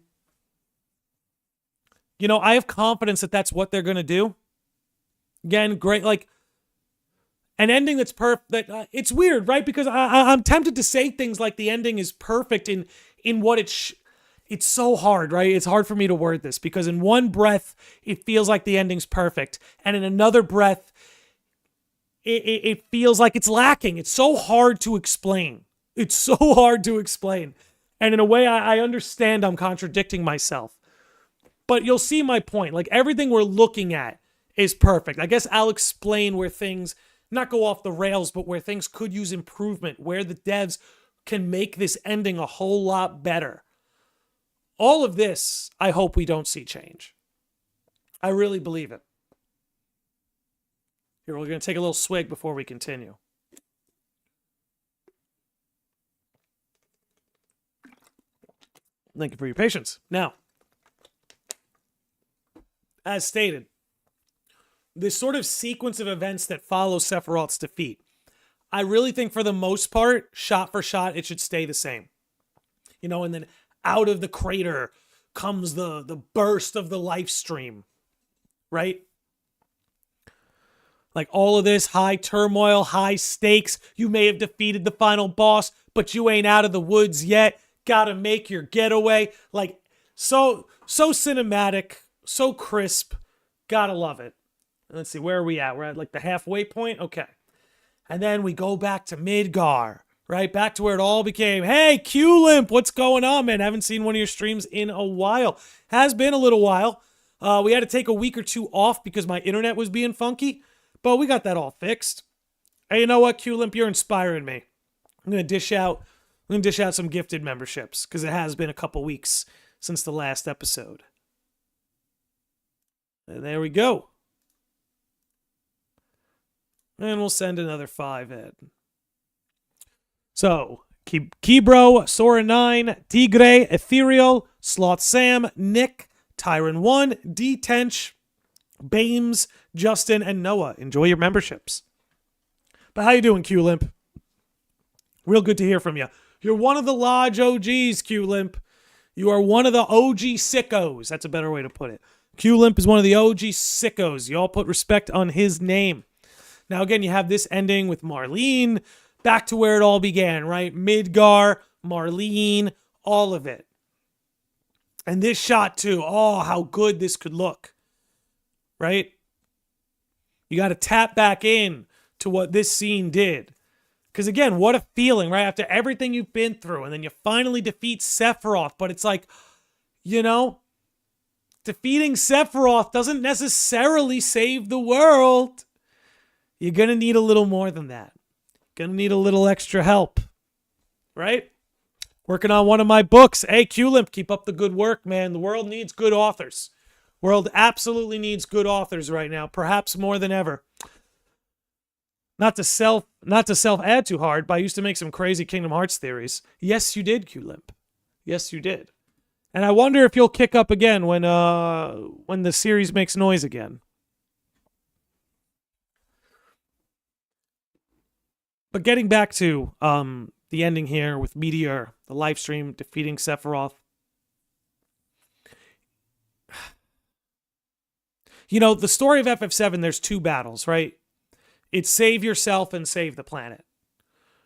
you know, I have confidence that that's what they're going to do. Again, great, like, an ending that's perfect. It's weird, right? Because I'm tempted to say things like the ending is perfect in what it's so hard, right? It's hard for me to word this because in one breath, it feels like the ending's perfect. And in another breath, it feels like it's lacking. It's so hard to explain. It's so hard to explain. And in a way, I understand I'm contradicting myself. But you'll see my point. Like, everything we're looking at is perfect. I guess I'll explain where things not go off the rails, but where things could use improvement, where the devs can make this ending a whole lot better. All of this, I hope we don't see change. I really believe it. Here, we're going to take a little swig before we continue. Thank you for your patience. Now, as stated, this sort of sequence of events that follow Sephiroth's defeat, I really think for the most part, shot for shot, it should stay the same. You know, and then out of the crater comes the burst of the life stream, right? Like all of this high turmoil, high stakes. You may have defeated the final boss, but you ain't out of the woods yet. Gotta make your getaway. Like, so cinematic, so crisp. Gotta love it. Let's see, where are we at? We're at like the halfway point? Okay. And then we go back to Midgar, right? Back to where it all became, hey, Q-Limp, what's going on, man? Haven't seen one of your streams in a while. Has been a little while. We had to take a week or two off because my internet was being funky, but we got that all fixed. Hey, you know what, Q-Limp, you're inspiring me. I'm going to dish out some gifted memberships because it has been a couple weeks since the last episode. And there we go. And we'll send another 5 in. So, Kibro, Sora 9, Tigre, Ethereal, Sloth Sam, Nick, Tyron 1, D Tench, Bames, Justin, and Noah. Enjoy your memberships. But how you doing, Q-Limp? Real good to hear from you. You're one of the Lodge OGs, Q-Limp. You are one of the OG sickos. That's a better way to put it. Q-Limp is one of the OG sickos. You all put respect on his name. Now, again, you have this ending with Marlene, back to where it all began, right? Midgar, Marlene, all of it. And this shot, too. Oh, how good this could look, right? You got to tap back in to what this scene did. Because, again, what a feeling, right? After everything you've been through, and then you finally defeat Sephiroth, but it's like, you know, defeating Sephiroth doesn't necessarily save the world. You're going to need a little more than that. Going to need a little extra help, right? Working on one of my books. Hey, Q-Limp, keep up the good work, man. The world needs good authors. World absolutely needs good authors right now, perhaps more than ever. Not to self add too hard, but I used to make some crazy Kingdom Hearts theories. Yes, you did, Q-Limp. Yes, you did. And I wonder if you'll kick up again when the series makes noise again. But getting back to the ending here with Meteor, the live stream defeating Sephiroth. You know, the story of FF7, there's 2 battles, right? It's save yourself and save the planet.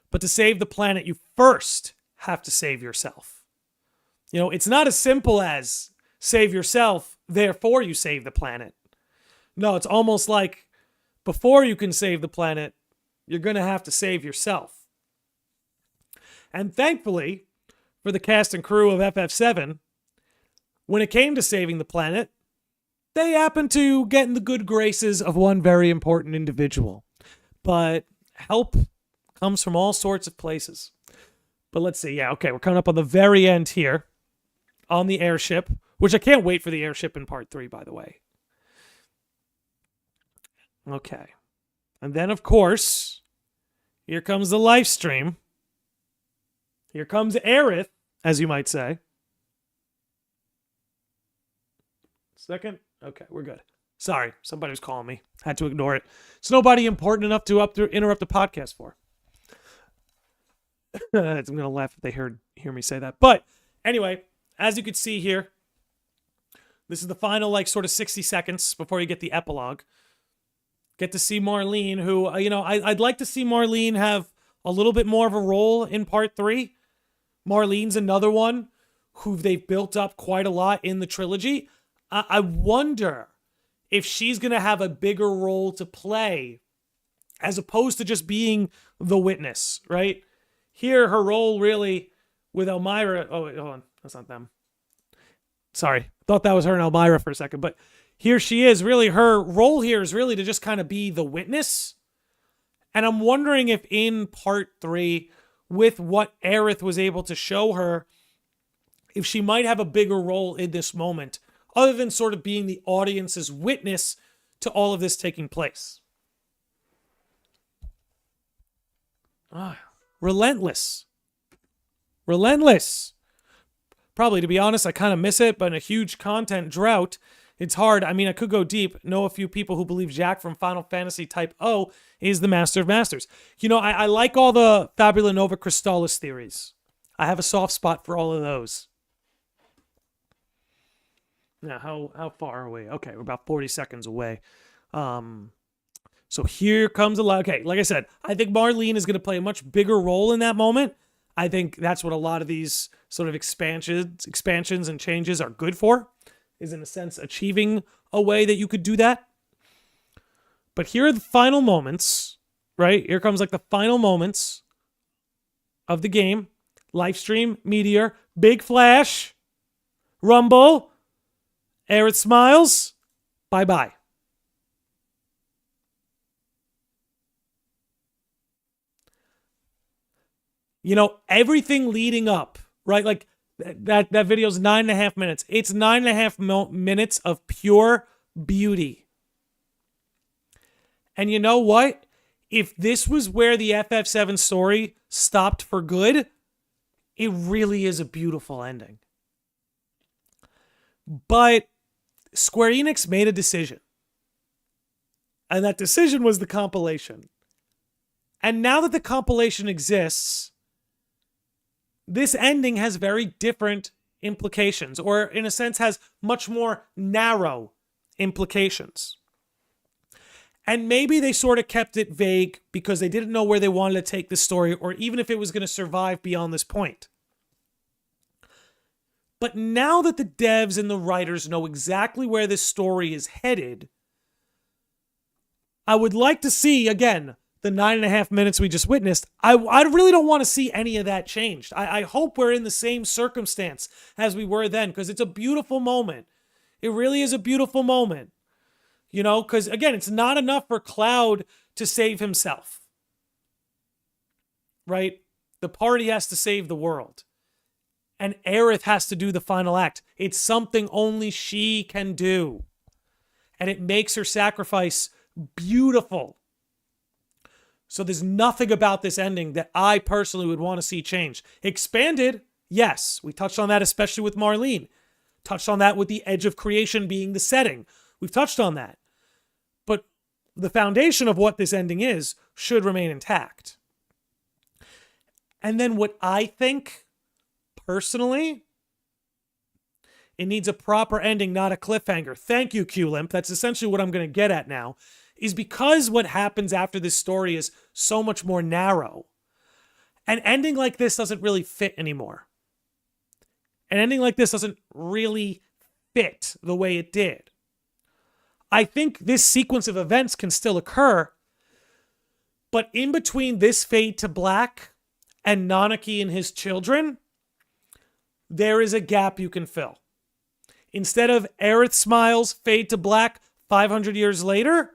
But to save the planet, you first have to save yourself. You know, it's not as simple as save yourself, therefore you save the planet. No, it's almost like before you can save the planet, you're going to have to save yourself. And thankfully, for the cast and crew of FF7, when it came to saving the planet, they happened to get in the good graces of one very important individual. But help comes from all sorts of places. But let's see. Yeah, okay, we're coming up on the very end here on the airship, which I can't wait for the airship in part 3, by the way. Okay. And then, of course, here comes the live stream. Here comes Aerith, as you might say. Second? Okay, we're good. Sorry, somebody was calling me. Had to ignore it. It's nobody important enough to interrupt the podcast for. I'm going to laugh if they hear me say that. But anyway, as you can see here, this is the final, like, sort of 60 seconds before you get the epilogue. Get to see Marlene, who, you know, I'd like to see Marlene have a little bit more of a role in part 3. Marlene's another one who they've built up quite a lot in the trilogy. I wonder if she's going to have a bigger role to play as opposed to just being the witness, right? Here, her role really with Elmira... Oh, wait, hold on. That's not them. Sorry. Thought that was her and Elmira for a second. But here she is. Really, her role here is really to just kind of be the witness. And I'm wondering if in part 3, with what Aerith was able to show her, if she might have a bigger role in this moment, other than sort of being the audience's witness to all of this taking place. Relentless. Relentless. Probably, to be honest, I kind of miss it, but in a huge content drought, it's hard. I mean, I could go deep. Know a few people who believe Jack from Final Fantasy Type O is the Master of Masters. You know, I like all the Fabula Nova Crystallis theories. I have a soft spot for all of those. Now, how far are we? Okay, we're about 40 seconds away. So here comes a lot. Okay, like I said, I think Marlene is going to play a much bigger role in that moment. I think that's what a lot of these sort of expansions and changes are good for, is in a sense achieving a way that you could do that. But here are the final moments, right? Here comes like the final moments of the game. Livestream, Meteor, Big Flash, Rumble, Aerith smiles, bye-bye. You know, everything leading up, right? Like that video's 9.5 minutes. It's 9.5 minutes of pure beauty. And you know what? If this was where the FF7 story stopped for good, it really is a beautiful ending. But Square Enix made a decision. And that decision was the compilation. And now that the compilation exists, this ending has very different implications, or in a sense has much more narrow implications. And maybe they sort of kept it vague because they didn't know where they wanted to take the story, or even if it was going to survive beyond this point. But now that the devs and the writers know exactly where this story is headed, I would like to see, again, the 9.5 minutes we just witnessed. I really don't want to see any of that changed. I hope we're in the same circumstance as we were then, because it's a beautiful moment. It really is a beautiful moment. You know, because again, it's not enough for Cloud to save himself. Right? The party has to save the world. And Aerith has to do the final act. It's something only she can do. And it makes her sacrifice beautiful. So there's nothing about this ending that I personally would want to see changed. Expanded, yes. We touched on that, especially with Marlene. Touched on that with the edge of creation being the setting. We've touched on that. But the foundation of what this ending is should remain intact. And then what I think, personally, it needs a proper ending, not a cliffhanger. Thank you, Q-Limp. That's essentially what I'm going to get at now. Is because what happens after this story is so much more narrow. An ending like this doesn't really fit anymore. An ending like this doesn't really fit the way it did. I think this sequence of events can still occur, but in between this fade to black and Nanaki and his children, there is a gap you can fill. Instead of Aerith smiles, fade to black 500 years later,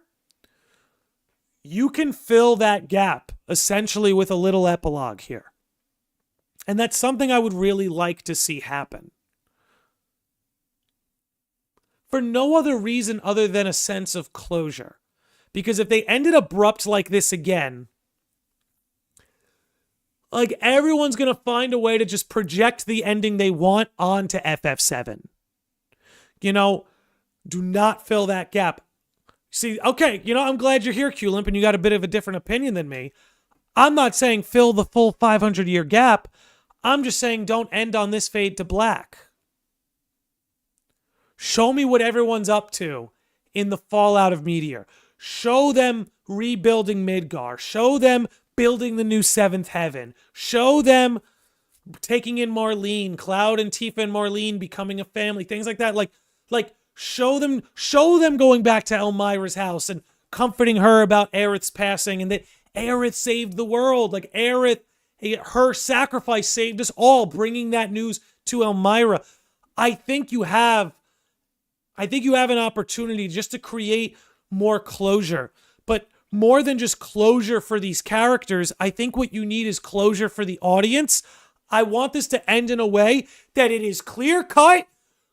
you can fill that gap essentially with a little epilogue here. And that's something I would really like to see happen. For no other reason other than a sense of closure. Because if they ended abrupt like this again, like everyone's going to find a way to just project the ending they want onto FF7. You know, do not fill that gap. See, okay, you know, I'm glad you're here, Q-Limp, and you got a bit of a different opinion than me. I'm not saying fill the full 500-year gap. I'm just saying don't end on this fade to black. Show me what everyone's up to in the fallout of Meteor. Show them rebuilding Midgar. Show them building the new seventh heaven. Show them taking in Marlene, Cloud and Tifa and Marlene becoming a family, things like that. Like show them going back to Elmira's house and comforting her about Aerith's passing, and that Aerith saved the world. Like Aerith, her sacrifice saved us all, bringing that news to Elmira. I think you have an opportunity just to create more closure. But more than just closure for these characters, I think what you need is closure for the audience. I want this to end in a way that it is clear cut.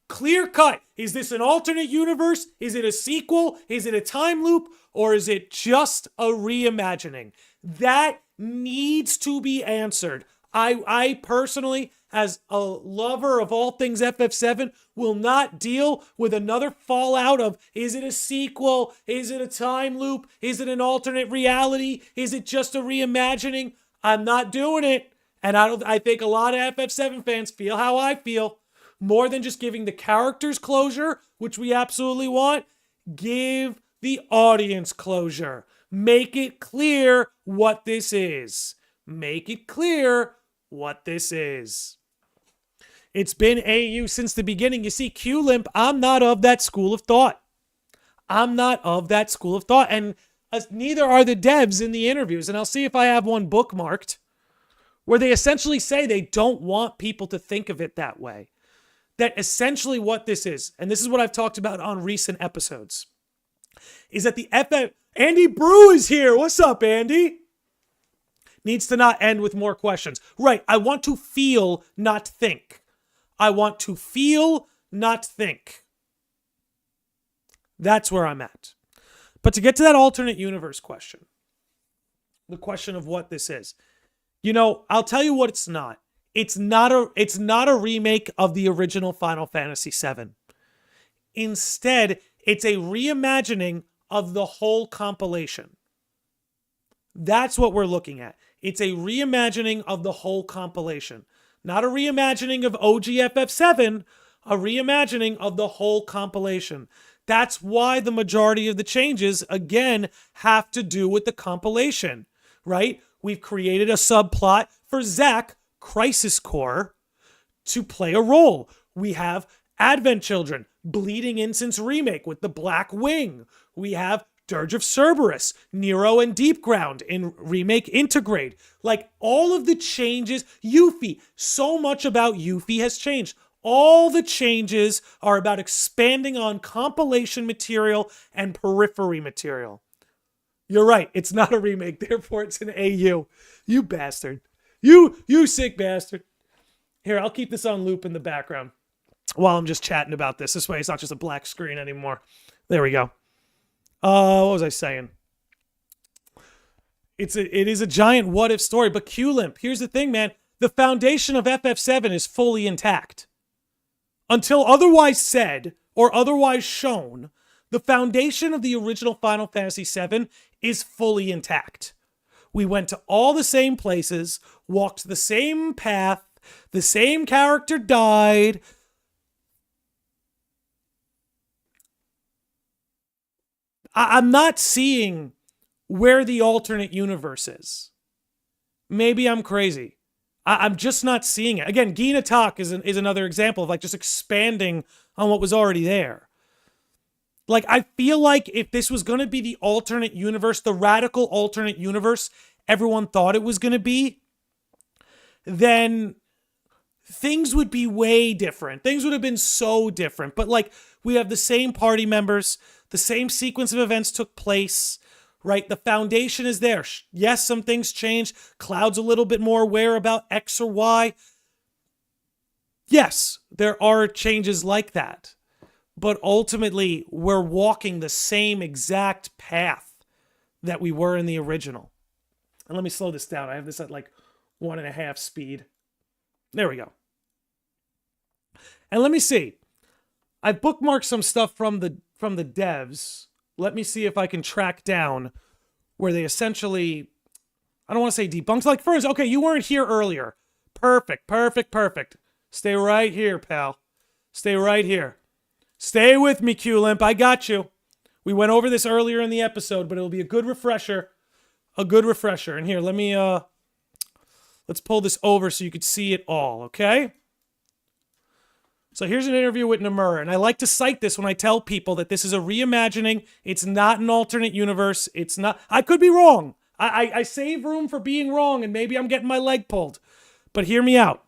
Clear cut. Is this an alternate universe? Is it a sequel? Is it a time loop? Or is it just a reimagining? That needs to be answered. I personally, as a lover of all things FF7, will not deal with another fallout of, is it a sequel? Is it a time loop? Is it an alternate reality? Is it just a reimagining? I'm not doing it. And I think a lot of FF7 fans feel how I feel. More than just giving the characters closure, which we absolutely want, give the audience closure. Make it clear what this is. Make it clear what this is. It's been AU since the beginning. You see, Q-Limp, I'm not of that school of thought. I'm not of that school of thought. And neither are the devs in the interviews. And I'll see if I have one bookmarked where they essentially say they don't want people to think of it that way. That essentially what this is, and this is what I've talked about on recent episodes, is that the Andy Brew is here. What's up, Andy? Needs to not end with more questions. Right, I want to feel, not think. I want to feel, not think. That's where I'm at. But to get to that alternate universe question, the question of what this is, I'll tell you what it's not. It's not a remake of the original Final Fantasy VII. Instead, it's a reimagining of the whole compilation. That's what we're looking at. It's a reimagining of the whole compilation. Not a reimagining of OG FF7, a reimagining of the whole compilation. That's why the majority of the changes, again, have to do with the compilation, right? We've created a subplot for Zack, Crisis Core, to play a role. We have Advent Children, Bleeding Incense Remake with the Black Wing. We have Dirge of Cerberus, Nero and Deep Ground in Remake Integrate. Like all of the changes, Yuffie, so much about Yuffie has changed. All the changes are about expanding on compilation material and periphery material. You're right, it's not a remake, therefore it's an AU. You bastard. You sick bastard. Here, I'll keep this on loop in the background while I'm just chatting about this. This way it's not just a black screen anymore. There we go. What was I saying? It is a giant what-if story, but Q-Limp, here's the thing, man. The foundation of FF7 is fully intact. Until otherwise said or otherwise shown, the foundation of the original Final Fantasy VII is fully intact. We went to all the same places, walked the same path, the same character died. I'm not seeing where the alternate universe is. Maybe I'm crazy. I'm just not seeing it. Again, Gina Tak is another example of like just expanding on what was already there. Like, I feel like if this was going to be the alternate universe, the radical alternate universe everyone thought it was going to be, then things would be way different. Things would have been so different. But, like, we have the same party members. The same sequence of events took place, right? The foundation is there. Yes, some things changed. Cloud's a little bit more aware about X or Y. Yes, there are changes like that. But ultimately, we're walking the same exact path that we were in the original. And let me slow this down. I have this at like 1.5 speed. There we go. And let me see. I've bookmarked some stuff from the devs. Let me see if I can track down where they essentially, I don't want to say debunked. Like, first, okay, you weren't here earlier. Perfect. Stay right here, pal. Stay right here. Stay with me, Q-Limp. I got you. We went over this earlier in the episode, but it'll be a good refresher. And here, let me Let's pull this over so you could see it all, okay? So here's an interview with Nomura, and I like to cite this when I tell people that this is a reimagining. It's not an alternate universe. It's not. I could be wrong. I save room for being wrong, and maybe I'm getting my leg pulled. But hear me out.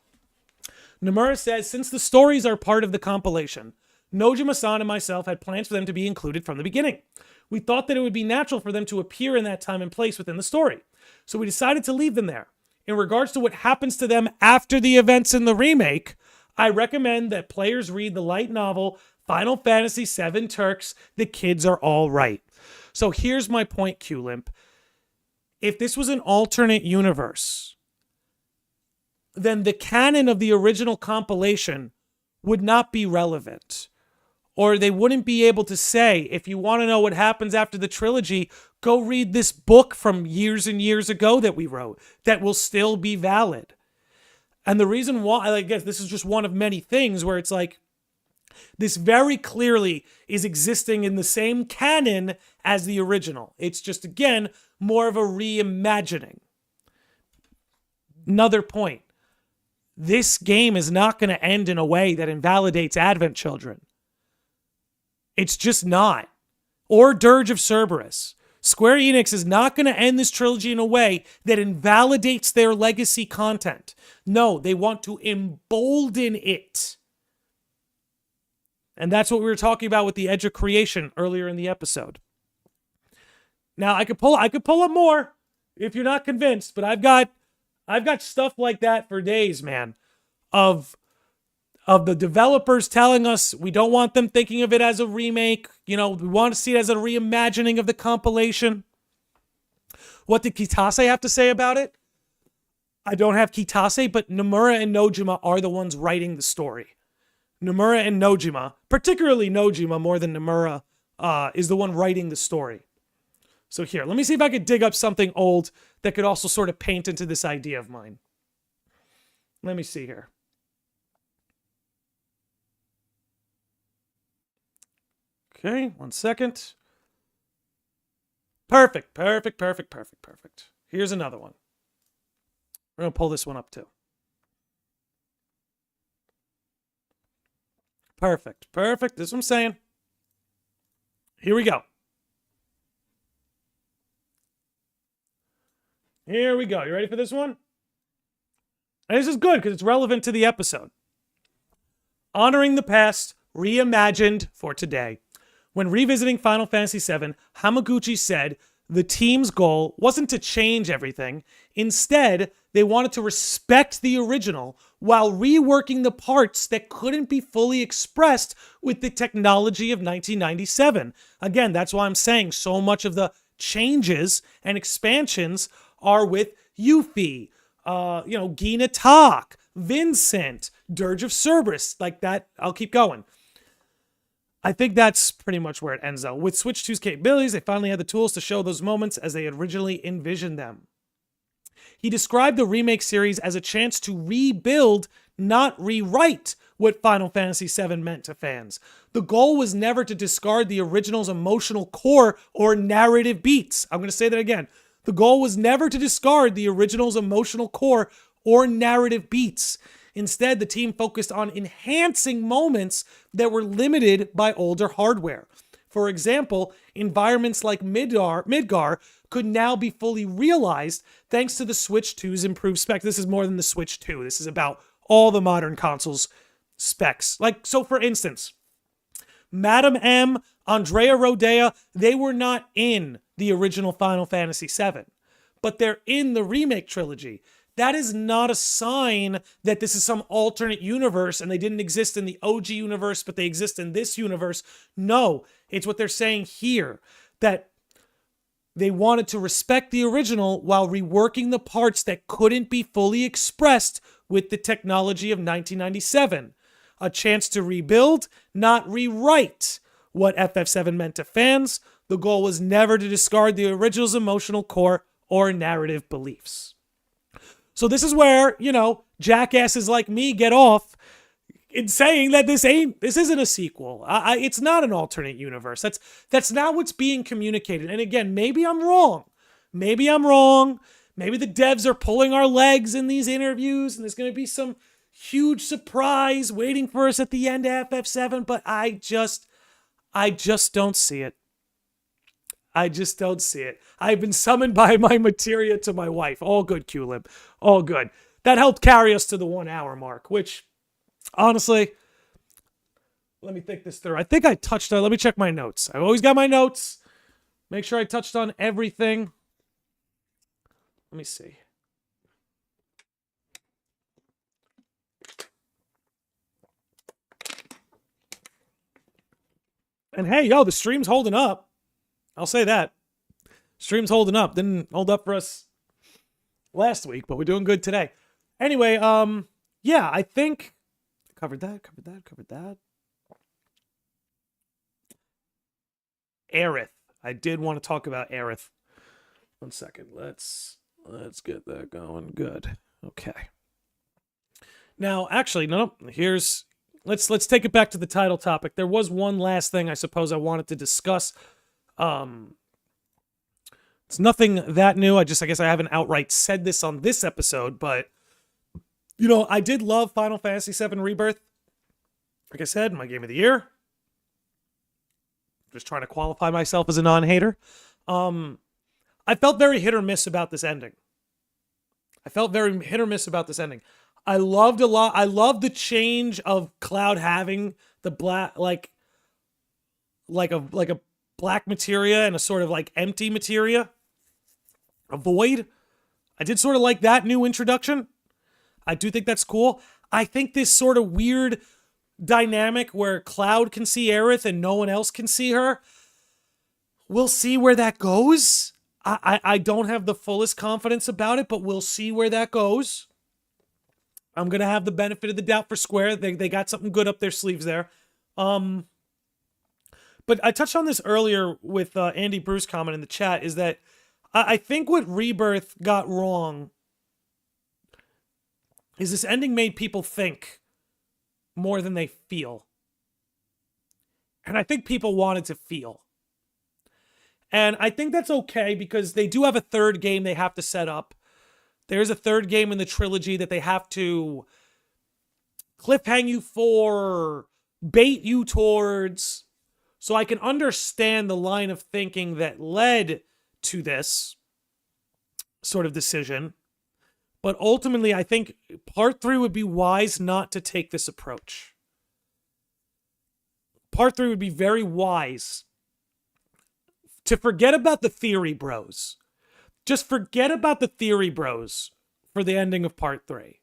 Nomura says, since the stories are part of the compilation, Nojima-san and myself had plans for them to be included from the beginning. We thought that it would be natural for them to appear in that time and place within the story. So we decided to leave them there. In regards to what happens to them after the events in the remake, I recommend that players read the light novel Final Fantasy VII Turks, The Kids Are All Right. So here's my point, Q-Limp. If this was an alternate universe, then the canon of the original compilation would not be relevant. Or they wouldn't be able to say, if you want to know what happens after the trilogy, go read this book from years and years ago that we wrote that will still be valid. And the reason why, I guess this is just one of many things where it's like, this very clearly is existing in the same canon as the original. It's just, again, more of a reimagining. Another point. This game is not going to end in a way that invalidates Advent Children. It's just not. Or Dirge of Cerberus. Square Enix is not going to end this trilogy in a way that invalidates their legacy content. No, they want to embolden it. And that's what we were talking about with the Edge of Creation earlier in the episode. Now, I could pull up more if you're not convinced, but I've got stuff like that for days, man, of the developers telling us we don't want them thinking of it as a remake. We want to see it as a reimagining of the compilation. What did Kitase have to say about it? I don't have Kitase, but Nomura and Nojima are the ones writing the story. Nomura and Nojima, particularly Nojima more than Nomura, is the one writing the story. So here, let me see if I could dig up something old that could also sort of paint into this idea of mine. Let me see here. Okay, 1 second. Perfect. Here's another one. We're going to pull this one up too. Perfect. This is what I'm saying. Here we go. You ready for this one? And this is good because it's relevant to the episode. Honoring the past, reimagined for today. When revisiting Final Fantasy VII, Hamaguchi said the team's goal wasn't to change everything. Instead, they wanted to respect the original while reworking the parts that couldn't be fully expressed with the technology of 1997. Again, that's why I'm saying so much of the changes and expansions are with Yuffie, Gina Tak, Vincent, Dirge of Cerberus, like that. I'll keep going. I think that's pretty much where it ends though. With Switch 2's capabilities, they finally had the tools to show those moments as they had originally envisioned them. He described the remake series as a chance to rebuild, not rewrite, what Final Fantasy VII meant to fans. The goal was never to discard the original's emotional core or narrative beats. I'm going to say that again. The goal was never to discard the original's emotional core or narrative beats. Instead, the team focused on enhancing moments that were limited by older hardware. For example, environments like Midgar could now be fully realized thanks to the Switch 2's improved specs. This is more than the Switch 2. This is about all the modern consoles' specs. So for instance, Madame M, Andrea Rodea, they were not in the original Final Fantasy VII, but they're in the remake trilogy. That is not a sign that this is some alternate universe and they didn't exist in the OG universe, but they exist in this universe. No, it's what they're saying here, that they wanted to respect the original while reworking the parts that couldn't be fully expressed with the technology of 1997. A chance to rebuild, not rewrite what FF7 meant to fans. The goal was never to discard the original's emotional core or narrative beliefs. So this is where, jackasses like me get off in saying that this isn't a sequel. It's not an alternate universe. That's not what's being communicated. And again, maybe I'm wrong. Maybe maybe the devs are pulling our legs in these interviews and there's going to be some huge surprise waiting for us at the end of FF7, but I just don't see it. I just don't see it. I've been summoned by my materia to my wife. All good, QLib. All good. That helped carry us to the 1 hour mark, which, honestly, let me think this through. I think I touched on, let me check my notes. I've always got my notes. Make sure I touched on everything. Let me see. And hey, yo, the stream's holding up. I'll say that. Stream's holding up. Didn't hold up for us last week, but we're doing good today. Anyway, yeah, I think covered that. Aerith. I did want to talk about Aerith. 1 second. Let's get that going. Good. Okay. Now, actually, no. Let's take it back to the title topic. There was one last thing I suppose I wanted to discuss. It's nothing that new. I guess I haven't outright said this on this episode, but you know, I did love Final Fantasy VII Rebirth. Like I said, my game of the year. Just trying to qualify myself as a non-hater. I felt very hit or miss about this ending. I loved a lot. I loved the change of Cloud having the black, like a black materia and a sort of like empty materia, a void. I did sort of like that new introduction. I do think that's cool. I think this sort of weird dynamic where Cloud can see Aerith and no one else can see her, we'll see where that goes. I don't have the fullest confidence about it, but we'll see where that goes. I'm going to have the benefit of the doubt for Square. They got something good up their sleeves there. But I touched on this earlier with Andy Bruce comment in the chat, is that I think what Rebirth got wrong is this ending made people think more than they feel. And I think people wanted to feel. And I think that's okay because they do have a third game they have to set up. There's a third game in the trilogy that they have to cliffhang you for, bait you towards. So I can understand the line of thinking that led to this sort of decision. But ultimately, I think Part 3 would be wise not to take this approach. Part 3 would be very wise to forget about the theory bros. Just forget about the theory bros for the ending of Part 3.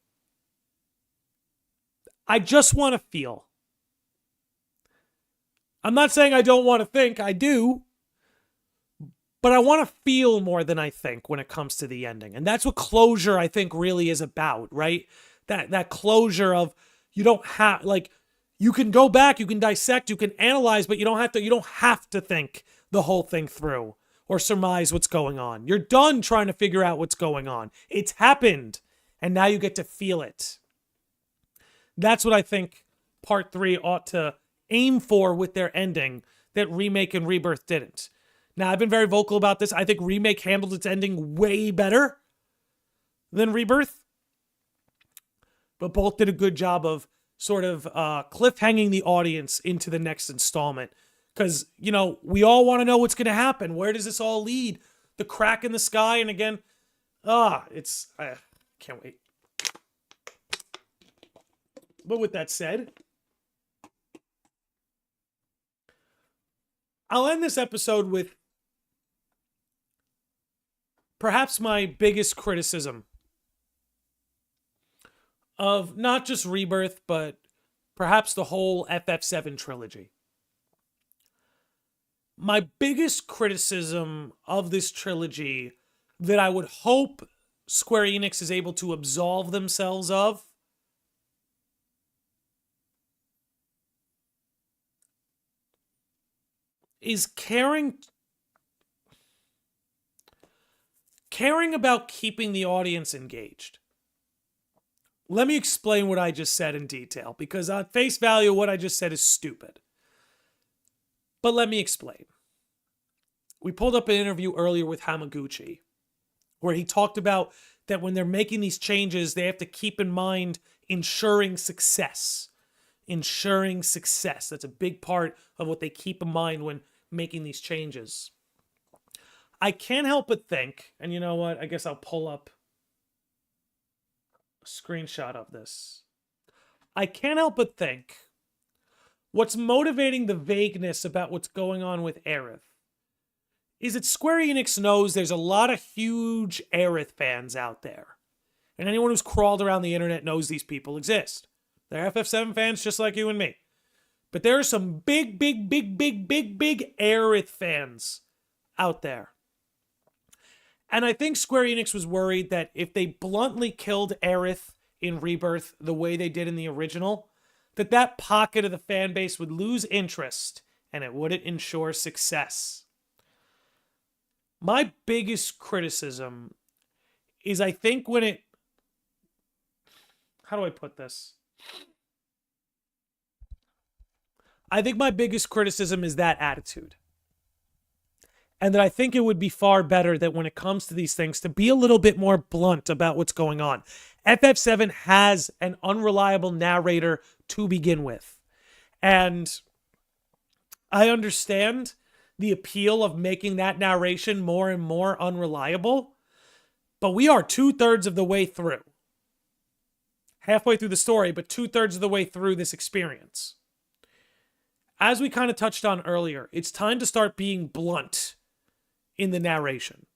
I just want to feel. I'm not saying I don't want to think, I do. But I want to feel more than I think when it comes to the ending. And that's what closure, I think, really is about, right? That closure of, you don't have, like, you can go back, you can dissect, you can analyze, but you don't have to think the whole thing through or surmise what's going on. You're done trying to figure out what's going on. It's happened, and now you get to feel it. That's what I think Part 3 ought to aim for with their ending that Remake and Rebirth didn't. Now, I've been very vocal about this. I think Remake handled its ending way better than Rebirth. But both did a good job of sort of cliffhanging the audience into the next installment. Because, you know, we all want to know what's going to happen. Where does this all lead? The crack in the sky. And again, I can't wait. But with that said, I'll end this episode with perhaps my biggest criticism of not just Rebirth, but perhaps the whole FF7 trilogy. My biggest criticism of this trilogy that I would hope Square Enix is able to absolve themselves of is caring about keeping the audience engaged. Let me explain what I just said in detail, because on face value, what I just said is stupid. But let me explain. We pulled up an interview earlier with Hamaguchi, where he talked about that when they're making these changes, they have to keep in mind ensuring success. Ensuring success. That's a big part of what they keep in mind when making these changes. I can't help but think, and you know what? I guess I'll pull up a screenshot of this. I can't help but think what's motivating the vagueness about what's going on with Aerith is that Square Enix knows there's a lot of huge Aerith fans out there. And anyone who's crawled around the internet knows these people exist. They're FF7 fans just like you and me. But there are some big Aerith fans out there. And I think Square Enix was worried that if they bluntly killed Aerith in Rebirth the way they did in the original, that pocket of the fan base would lose interest and it wouldn't ensure success. My biggest criticism is I think when it... How do I put this? I think my biggest criticism is that attitude. And that I think it would be far better that when it comes to these things, to be a little bit more blunt about what's going on. FF7 has an unreliable narrator to begin with. And I understand the appeal of making that narration more and more unreliable, but we are 2/3 of the way through. Halfway through the story, but 2/3 of the way through this experience. As we kind of touched on earlier, it's time to start being blunt in the narration,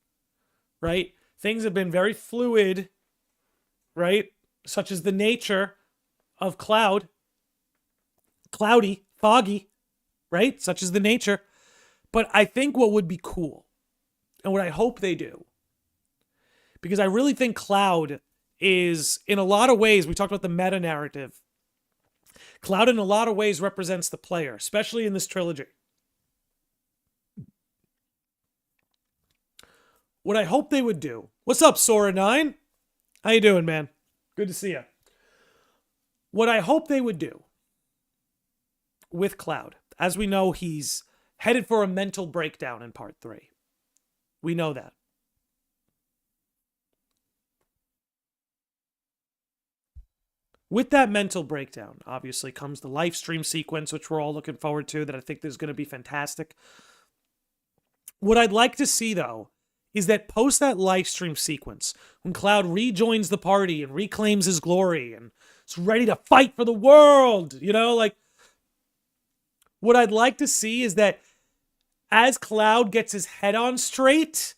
right? Things have been very fluid, right? Such as the nature of cloudy, foggy, right? Such as the nature. But I think what would be cool, and what I hope they do, because I really think Cloud is, in a lot of ways, we talked about the meta-narrative, Cloud in a lot of ways represents the player, especially in this trilogy. What I hope they would do... What's up, Sora9? How you doing, man? Good to see you. What I hope they would do with Cloud, as we know he's headed for a mental breakdown in Part 3. We know that. With that mental breakdown, obviously, comes the live stream sequence, which we're all looking forward to, that I think is going to be fantastic. What I'd like to see, though, is that post that live stream sequence, when Cloud rejoins the party and reclaims his glory and is ready to fight for the world, you know, like, what I'd like to see is that as Cloud gets his head on straight,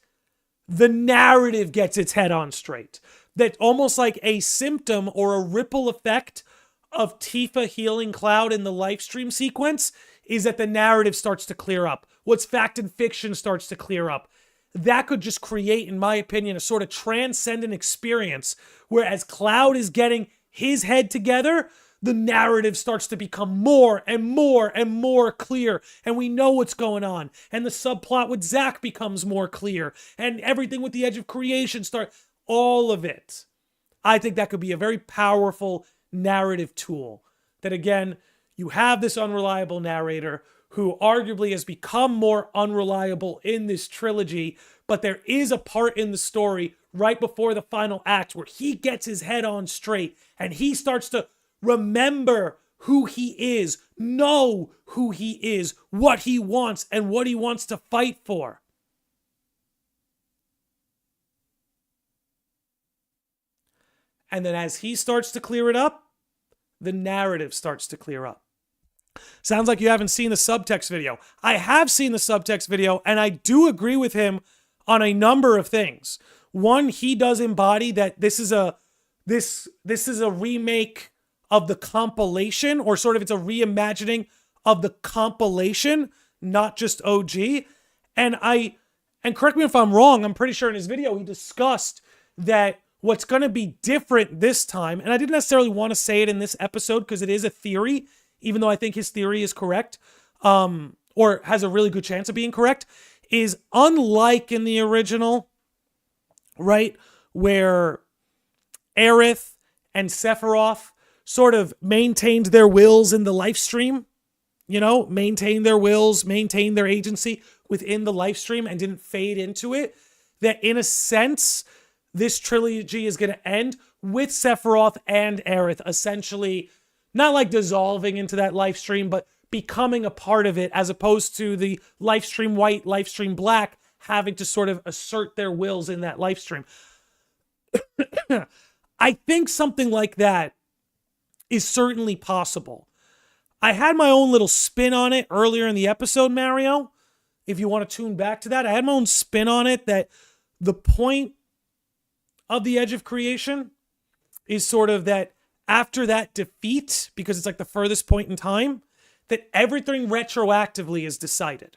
the narrative gets its head on straight. That almost like a symptom or a ripple effect of Tifa healing Cloud in the live stream sequence is that the narrative starts to clear up. What's fact and fiction starts to clear up. That could just create, in my opinion, a sort of transcendent experience where as Cloud is getting his head together, the narrative starts to become more and more and more clear, and we know what's going on, and the subplot with Zack becomes more clear, and everything with the Edge of Creation all of it. I think that could be a very powerful narrative tool. That again, you have this unreliable narrator who arguably has become more unreliable in this trilogy, but there is a part in the story right before the final act where he gets his head on straight, and he starts to remember who he is, know who he is, what he wants, and what he wants to fight for. And then as he starts to clear it up, the narrative starts to clear up. Sounds like you haven't seen the subtext video. I have seen the subtext video, and I do agree with him on a number of things. One, he does embody that this is a remake of the compilation, or sort of it's a reimagining of the compilation, not just OG. And correct me if I'm wrong, I'm pretty sure in his video he discussed that what's going to be different this time, and I didn't necessarily want to say it in this episode because it is a theory, even though I think his theory is correct, or has a really good chance of being correct, is unlike in the original, right, where Aerith and Sephiroth sort of maintained their wills in the live stream, you know, maintained their wills, maintained their agency within the live stream and didn't fade into it. that in a sense, this trilogy is going to end with Sephiroth and Aerith essentially not like dissolving into that life stream, but becoming a part of it, as opposed to the life stream white, life stream black having to sort of assert their wills in that life stream. I think something like that is certainly possible. I had my own little spin on it earlier in the episode, Mario. If you want to tune back to that, I had my own spin on it that the point of the Edge of Creation is sort of that after that defeat, because it's like the furthest point in time, that everything retroactively is decided,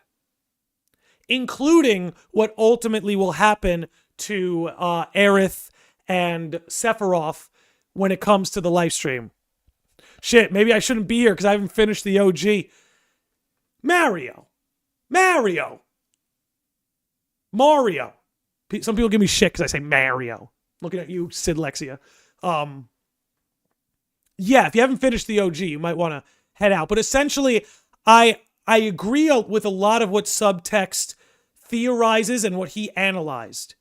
including what ultimately will happen to Aerith and Sephiroth when it comes to the live stream. Shit, maybe I shouldn't be here because I haven't finished the OG. Mario. Some people give me shit because I say Mario. Looking at you, Sid Lexia. Yeah, if you haven't finished the OG, you might want to head out. But essentially, I agree with a lot of what Subtext theorizes and what he analyzed.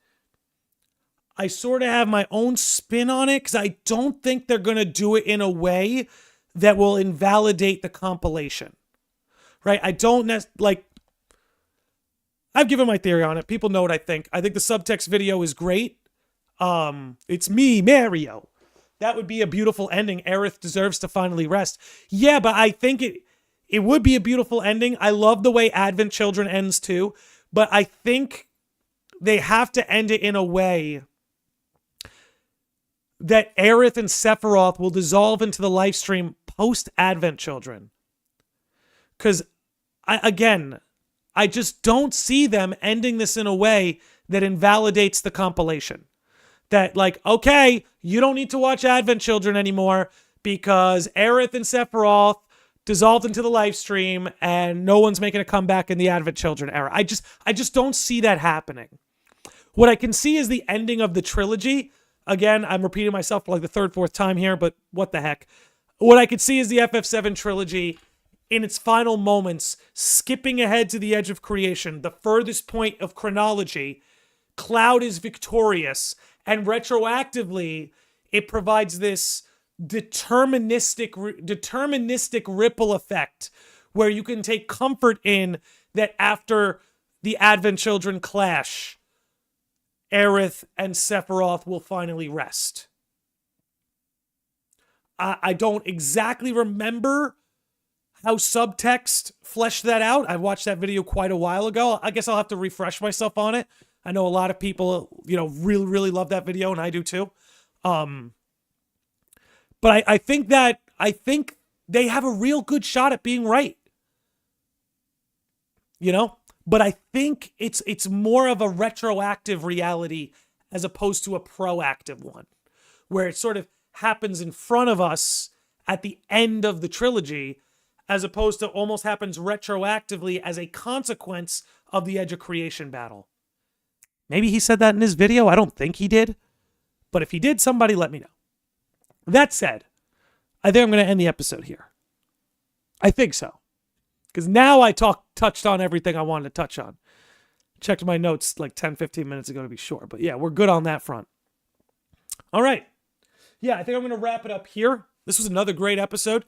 I sort of have my own spin on it because I don't think they're going to do it in a way that will invalidate the compilation. Right? I don't like... I've given my theory on it. People know what I think. I think the Subtext video is great. It's me, Mario. That would be a beautiful ending. Aerith deserves to finally rest. Yeah, but I think it would be a beautiful ending. I love the way Advent Children ends too, but I think they have to end it in a way that Aerith and Sephiroth will dissolve into the live stream post Advent Children. Because, I just don't see them ending this in a way that invalidates the compilation. That, like, okay, you don't need to watch Advent Children anymore because Aerith and Sephiroth dissolved into the live stream and no one's making a comeback in the Advent Children era. I just don't see that happening. What I can see is the ending of the trilogy. Again, I'm repeating myself for like the third, fourth time here, but what the heck. What I could see is the FF7 trilogy in its final moments, skipping ahead to the Edge of Creation, the furthest point of chronology. Cloud is victorious, and retroactively, it provides this deterministic ripple effect where you can take comfort in that after the Advent Children clash, Aerith and Sephiroth will finally rest. I don't exactly remember how Subtext fleshed that out. I watched that video quite a while ago. I guess I'll have to refresh myself on it. I know a lot of people, really, really love that video, and I do too. But I think they have a real good shot at being right. But I think it's more of a retroactive reality as opposed to a proactive one, where it sort of happens in front of us at the end of the trilogy, as opposed to almost happens retroactively as a consequence of the Edge of Creation battle. Maybe he said that in his video. I don't think he did. But if he did, somebody let me know. That said, I think I'm going to end the episode here. I think so. Because now I touched on everything I wanted to touch on. Checked my notes like 10, 15 minutes ago to be sure. But yeah, we're good on that front. All right. Yeah, I think I'm going to wrap it up here. This was another great episode.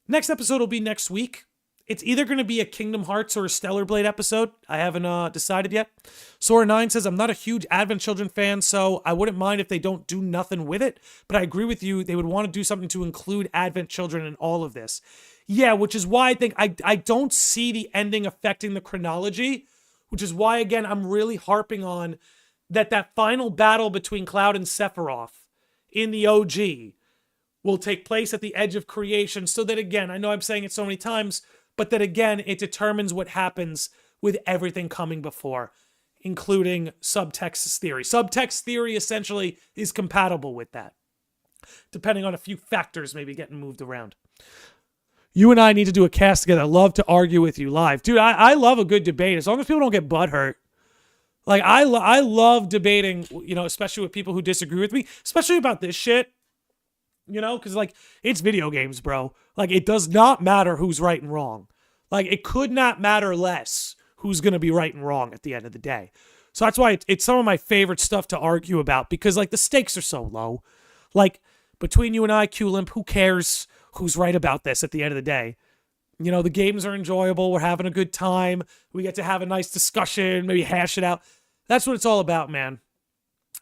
Next episode will be next week. It's either going to be a Kingdom Hearts or a Stellar Blade episode. I haven't decided yet. Sora9 says, I'm not a huge Advent Children fan, so I wouldn't mind if they don't do nothing with it. But I agree with you. They would want to do something to include Advent Children in all of this. Yeah, which is why I think I don't see the ending affecting the chronology, which is why, again, I'm really harping on that final battle between Cloud and Sephiroth in the OG will take place at the Edge of Creation, so that, again, I know I'm saying it so many times, but that, again, it determines what happens with everything coming before, including Subtext's theory. Subtext theory, essentially, is compatible with that, depending on a few factors maybe getting moved around. You and I need to do a cast together. I love to argue with you live. Dude, I love a good debate, as long as people don't get butthurt. Like, I love debating, especially with people who disagree with me, especially about this shit. Because, like, it's video games, bro. Like, it does not matter who's right and wrong. Like, it could not matter less who's going to be right and wrong at the end of the day. So that's why it's some of my favorite stuff to argue about, because like the stakes are so low. Like between you and I, Q-Limp, who cares who's right about this at the end of the day? You know, the games are enjoyable. We're having a good time. We get to have a nice discussion, maybe hash it out. That's what it's all about, man.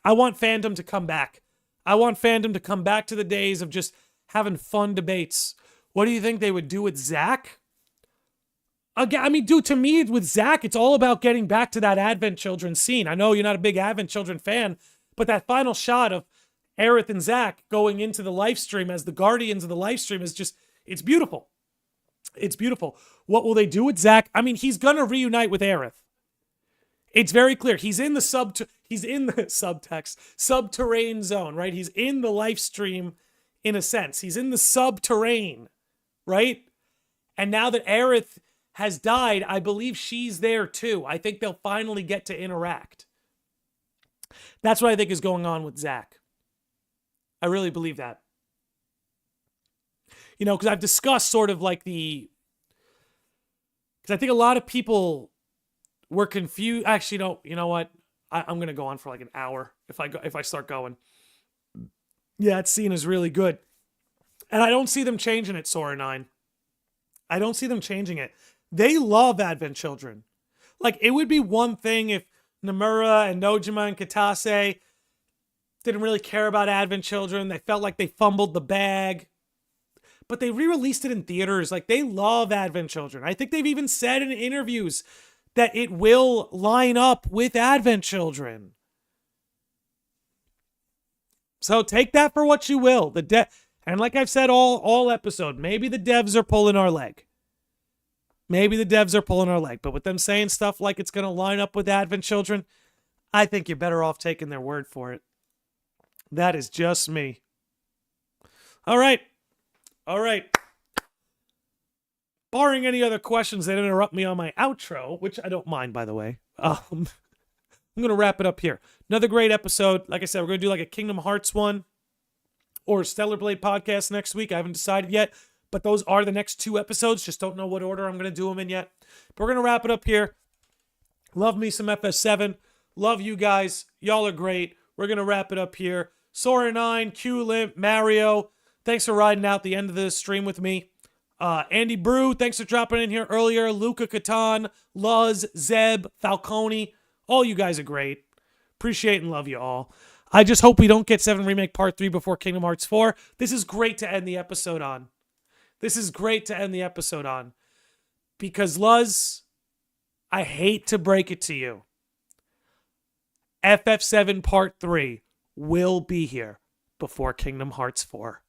I want fandom to come back. I want fandom to come back to the days of just having fun debates. What do you think they would do with Zach? Again, I mean, dude, to me, with Zach, it's all about getting back to that Advent Children scene. I know you're not a big Advent Children fan, but that final shot of Aerith and Zach going into the live stream as the guardians of the live stream is just, it's beautiful. It's beautiful. What will they do with Zach? I mean, he's going to reunite with Aerith. It's very clear. He's in the subtext, subterranean zone, right? He's in the live stream in a sense. He's in the subterranean, right? And now that Aerith has died, I believe she's there too. I think they'll finally get to interact. That's what I think is going on with Zach. I really believe that. You know, because I've discussed sort of like because I think a lot of people were confused. Actually, no, you know what? I'm going to go on for like an hour if I start going. Yeah, that scene is really good. And I don't see them changing it, Sora 9. I don't see them changing it. They love Advent Children. Like, it would be one thing if Nomura and Nojima and Katase didn't really care about Advent Children. They felt like they fumbled the bag. But they re-released it in theaters. Like, they love Advent Children. I think they've even said in interviews that it will line up with Advent Children. So take that for what you will. And like I've said all episode, maybe the devs are pulling our leg. Maybe the devs are pulling our leg. But with them saying stuff like it's going to line up with Advent Children, I think you're better off taking their word for it. That is just me. All right. Barring any other questions that interrupt me on my outro, which I don't mind, by the way, I'm going to wrap it up here. Another great episode. Like I said, we're going to do like a Kingdom Hearts one or Stellar Blade podcast next week. I haven't decided yet, but those are the next 2 episodes. Just don't know what order I'm going to do them in yet. But we're going to wrap it up here. Love me some FF7. Love you guys. Y'all are great. We're going to wrap it up here. Sora 9, Q-Limp, Mario, thanks for riding out the end of the stream with me. Andy Brew, thanks for dropping in here earlier. Luca Catan, Luz, Zeb, Falcone. All you guys are great. Appreciate and love you all. I just hope we don't get 7 Remake Part 3 before Kingdom Hearts 4. This is great to end the episode on. Because, Luz, I hate to break it to you. FF7 Part 3 will be here before Kingdom Hearts 4.